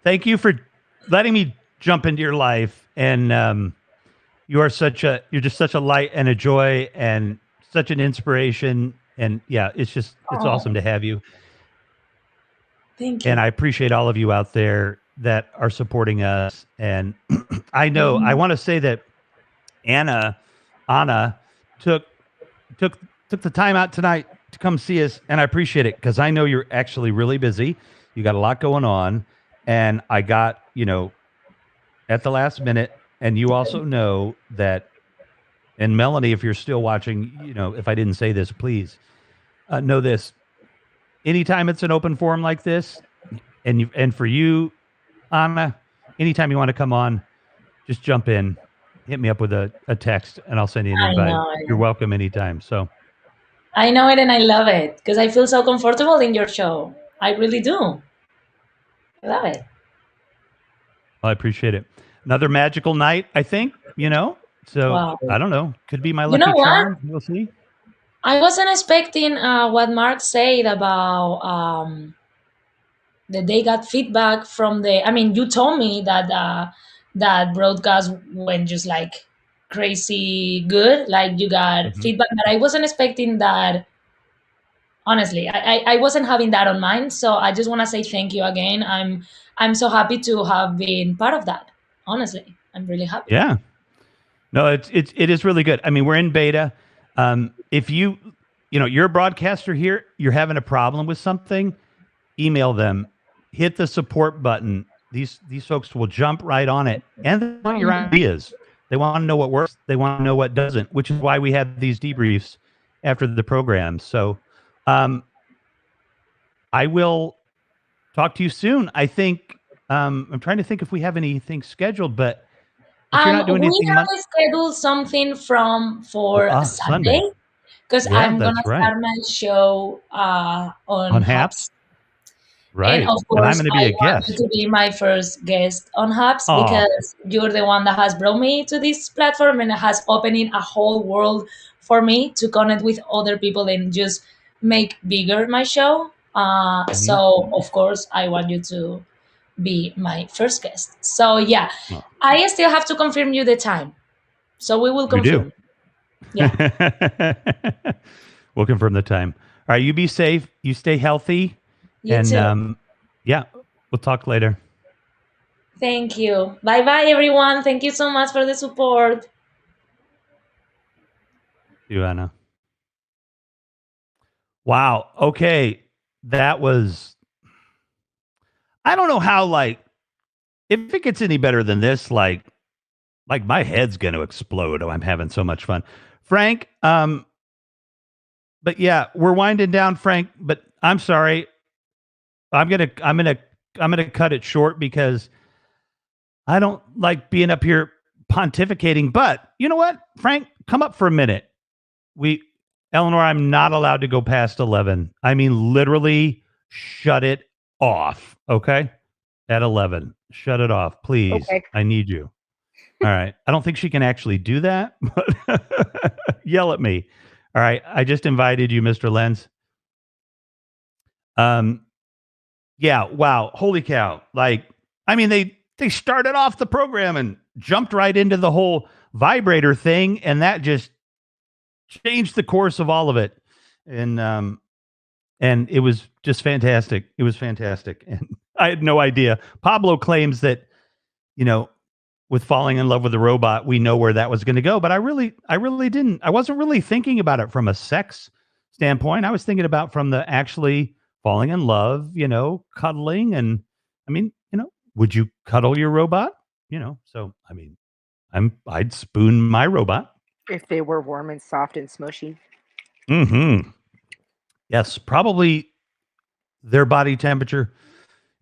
Thank you for letting me jump into your life. And you're just such a light and a joy and such an inspiration. And it's awesome to have you. Thank you. And I appreciate all of you out there that are supporting us. And I know I want to say that Anna took the time out tonight to come see us, and I appreciate it because I know you're actually really busy. You got a lot going on, and I got, at the last minute, and you also know that, and Melanie, if you're still watching, if I didn't say this, please know this. Anytime it's an open forum like this, and for you, Anna, anytime you want to come on, just jump in, hit me up with a text, and I'll send you an invite. You're welcome anytime. So I know it, and I love it because I feel so comfortable in your show. I really do. I love it. Well, I appreciate it. Another magical night, I think, So wow. I don't know. Could be my lucky charm. We'll see. I wasn't expecting what Mark said about that they got feedback from you told me that that broadcast went just like crazy good, like you got feedback, but I wasn't expecting that Honestly, I wasn't having that on mind, so I just want to say thank you again. I'm so happy to have been part of that. Honestly, I'm really happy. Yeah. No, it is really good. I mean, we're in beta. If you're a broadcaster here, you're having a problem with something, email them, hit the support button. These folks will jump right on it, and they want your ideas. They want to know what works. They want to know what doesn't, which is why we have these debriefs after the program. So, I will talk to you soon. I think I'm trying to think if we have anything scheduled, but if you're not doing anything, we have scheduled something for Sunday, because I'm gonna start my show on Hubs. Right. And of course, I'm going to be a guest. You to be my first guest on Hubs because you're the one that has brought me to this platform and has opened a whole world for me to connect with other people and just make bigger my show. So, of course, I want you to be my first guest. So, yeah, I still have to confirm you the time. So we will confirm. Yeah. We'll confirm the time. All right. You be safe. You stay healthy. You too. Yeah, we'll talk later. Thank you. Bye-bye, everyone. Thank you so much for the support. You, Anna. Wow. Okay. That was, I don't know how, if it gets any better than this, like my head's going to explode. Oh, I'm having so much fun. Frank, but yeah, we're winding down, Frank, but I'm sorry. I'm gonna cut it short because I don't like being up here pontificating. But you know what, Frank, come up for a minute. Eleanor, I'm not allowed to go past 11. I mean, literally, shut it off. Okay, at 11, shut it off, please. Okay. I need you. All right. I don't think she can actually do that, but yell at me. All right. I just invited you, Mr. Lenz. Yeah, wow. Holy cow. They started off the program and jumped right into the whole vibrator thing, and that just changed the course of all of it. And it was just fantastic. It was fantastic. And I had no idea. Pablo claims that, with falling in love with a robot, we know where that was going to go, but I really didn't. I wasn't really thinking about it from a sex standpoint. I was thinking about from the actually falling in love, cuddling. And I mean, would you cuddle your robot? So, I mean, I'd spoon my robot. If they were warm and soft and smushy. Mm-hmm. Yes, probably their body temperature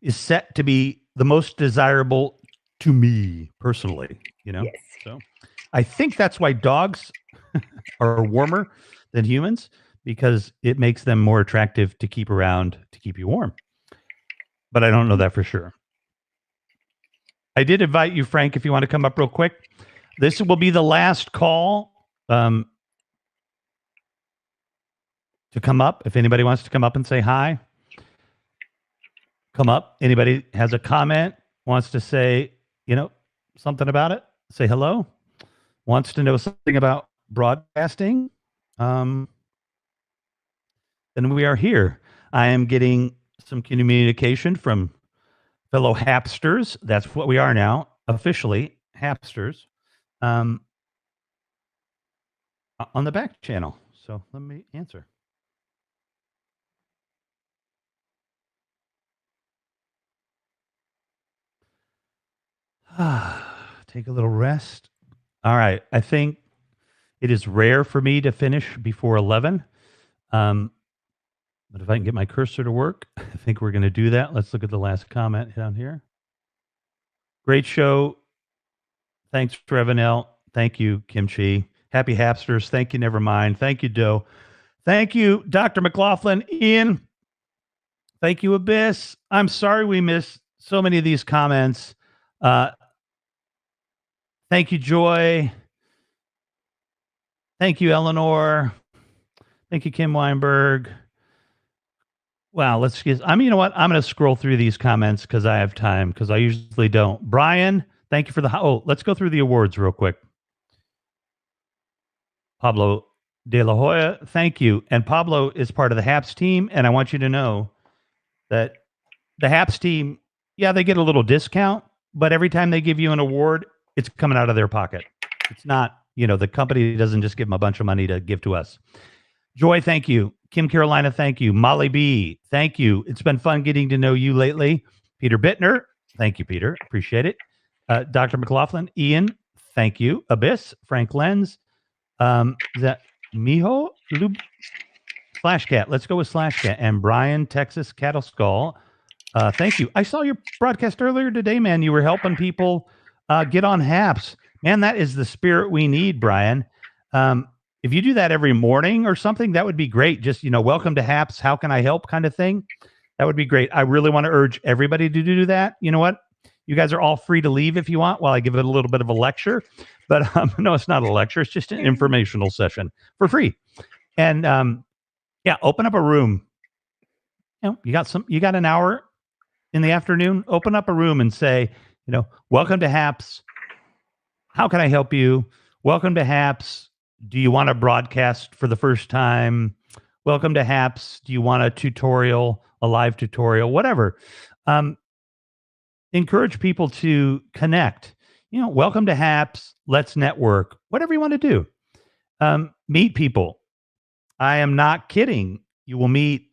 is set to be the most desirable to me personally, Yes. So I think that's why dogs are warmer than humans, because it makes them more attractive to keep around to keep you warm. But I don't know that for sure. I did invite you, Frank, if you want to come up real quick. This will be the last call to come up. If anybody wants to come up and say hi, come up. Anybody has a comment, wants to say, something about it, say hello, wants to know something about broadcasting, then we are here. I am getting some communication from fellow Hapsters. That's what we are now, officially, Hapsters, on the back channel. So let me answer. Take a little rest. All right. I think it is rare for me to finish before 11. But if I can get my cursor to work, I think we're going to do that. Let's look at the last comment down here. Great show. Thanks, Trevanel. Thank you, Kimchi. Happy Hapsters. Thank you, Nevermind. Thank you, Doe. Thank you, Dr. McLaughlin. Ian. Thank you, Abyss. I'm sorry we missed so many of these comments. Thank you, Joy. Thank you, Eleanor. Thank you, Kim Weinberg. Wow, let's get, you know what? I'm going to scroll through these comments because I have time, because I usually don't. Brian, thank you for let's go through the awards real quick. Pablo, De La Hoya, thank you. And Pablo is part of the HAPS team. And I want you to know that the HAPS team, yeah, they get a little discount, but every time they give you an award, it's coming out of their pocket. It's not, the company doesn't just give them a bunch of money to give to us. Joy, thank you. Kim Carolina, thank you. Molly B, thank you. It's been fun getting to know you lately. Peter Bittner, thank you, Peter. Appreciate it. Dr. McLaughlin, Ian, thank you. Abyss, Frank Lenz, is that Miho? Slashcat. Let's go with Slashcat. And Brian, Texas Cattle Skull. Thank you. I saw your broadcast earlier today, man. You were helping people get on HAPS. Man, that is the spirit we need, Brian. If you do that every morning or something, that would be great. Just, welcome to HAPS. How can I help kind of thing? That would be great. I really want to urge everybody to do that. You know what? You guys are all free to leave if you want while I give it a little bit of a lecture. But no, it's not a lecture. It's just an informational session for free. And open up a room. You got an hour in the afternoon. Open up a room and say, welcome to HAPS. How can I help you? Welcome to HAPS. Do you want to broadcast for the first time? Welcome to HAPS. Do you want a tutorial, a live tutorial, whatever? Encourage people to connect. Welcome to HAPS. Let's network. Whatever you want to do. Meet people. I am not kidding. You will meet.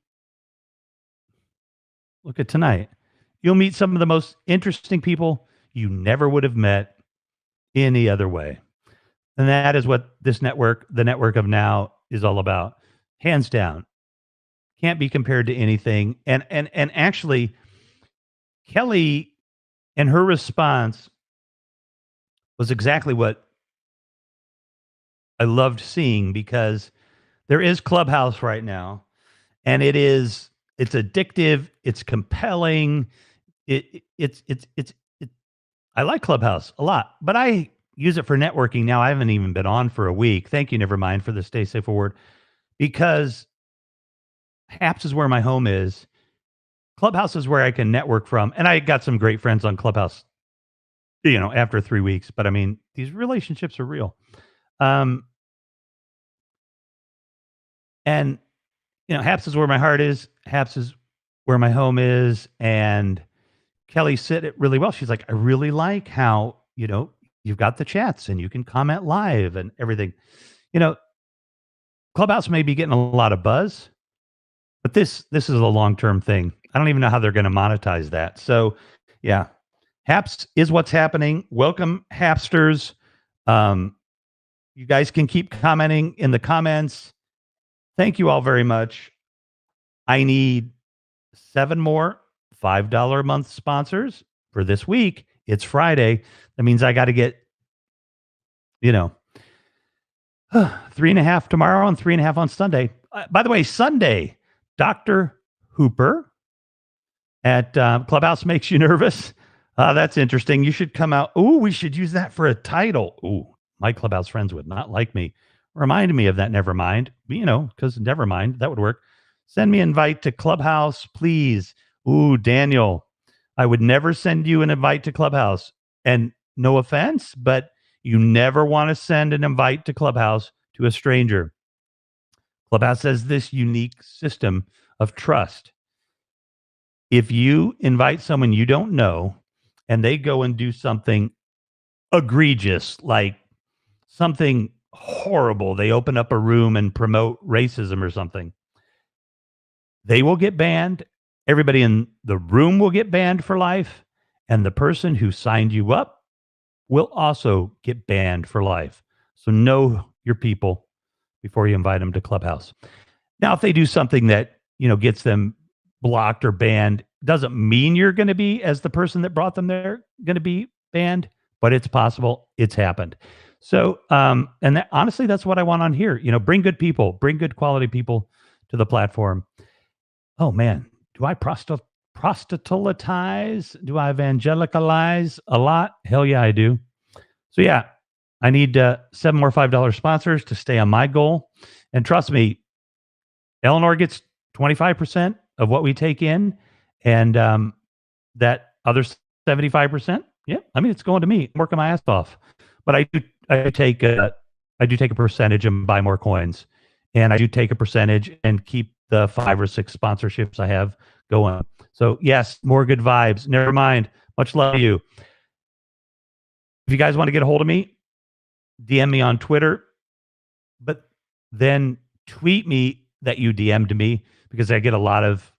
Look at tonight. You'll meet some of the most interesting people you never would have met any other way. And that is what this network, the Network of Now, is all about. Hands down. Can't be compared to anything. And actually, Kelly and her response was exactly what I loved seeing, because there is Clubhouse right now, and it's addictive, it's compelling. I like Clubhouse a lot, but I use it for networking now. I haven't even been on for a week. Thank you, Nevermind, for the Stay Safe Award, because HAPS is where my home is. Clubhouse is where I can network from. And I got some great friends on Clubhouse, after 3 weeks. But I mean, these relationships are real. And HAPS is where my heart is. HAPS is where my home is. And Kelly said it really well. She's like, I really like how, you've got the chats and you can comment live and everything. Clubhouse may be getting a lot of buzz, but this is a long-term thing. I don't even know how they're going to monetize that. So yeah, HAPS is what's happening. Welcome, Hapsters. You guys can keep commenting in the comments. Thank you all very much. I need 7 more $5 a month sponsors for this week. It's Friday. That means I got to get, 3.5 tomorrow and 3.5 on Sunday. By the way, Sunday, Dr. Hooper at Clubhouse Makes You Nervous. That's interesting. You should come out. Ooh, we should use that for a title. Ooh, my Clubhouse friends would not like me. Remind me of that. Nevermind. Because Nevermind, that would work. Send me an invite to Clubhouse, please. Ooh, Daniel, I would never send you an invite to Clubhouse. And no offense, but you never want to send an invite to Clubhouse to a stranger. Clubhouse has this unique system of trust. If you invite someone you don't know and they go and do something egregious, like something horrible, they open up a room and promote racism or something, they will get banned. Everybody in the room will get banned for life. And the person who signed you up will also get banned for life. So know your people before you invite them to Clubhouse. Now, if they do something that, gets them blocked or banned, doesn't mean you're going to be, as the person that brought them there, going to be banned, but it's possible. It's happened. So, honestly, that's what I want on here. Bring good people, bring good quality people to the platform. Oh man, do I proselytize? Do I evangelicalize a lot? Hell yeah, I do. So yeah, I need 7 more $5 sponsors to stay on my goal. And trust me, Eleanor gets 25% of what we take in, and that other 75%, yeah, it's going to me. I'm working my ass off. But I do take a percentage and buy more coins and I do take a percentage and keep the 5 or 6 sponsorships I have going. So yes, more good vibes. Never mind. Much love to you. If you guys want to get a hold of me, DM me on Twitter, but then tweet me that you DM'd me, because I get a lot of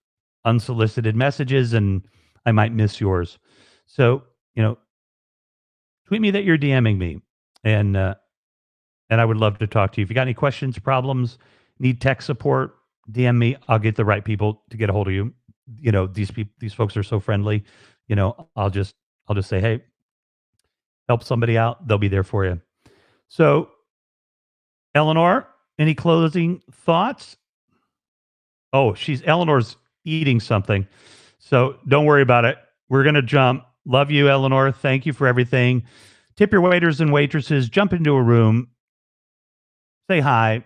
unsolicited messages and I might miss yours. So, tweet me that you're DMing me, and I would love to talk to you. If you got any questions, problems, need tech support, DM me. I'll get the right people to get a hold of you. These folks are so friendly. I'll just say, hey, help somebody out. They'll be there for you. So, Eleanor, any closing thoughts? Oh, Eleanor's eating something. So don't worry about it. We're going to jump. Love you, Eleanor. Thank you for everything. Tip your waiters and waitresses. Jump into a room. Say hi.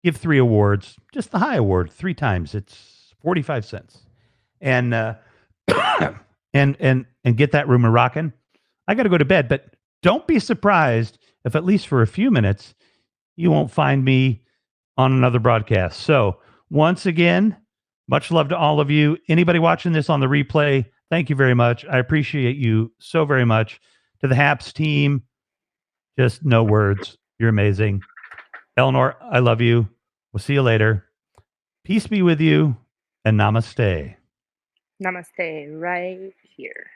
Give 3 awards. Just the high award 3 times. It's 45 cents. And and get that room a rocking. I got to go to bed, but don't be surprised if at least for a few minutes you won't find me on another broadcast. So once again, much love to all of you. Anybody watching this on the replay, thank you very much. I appreciate you so very much. To the HAPS team, just no words. You're amazing. Eleanor, I love you. We'll see you later. Peace be with you, and namaste. Namaste right here.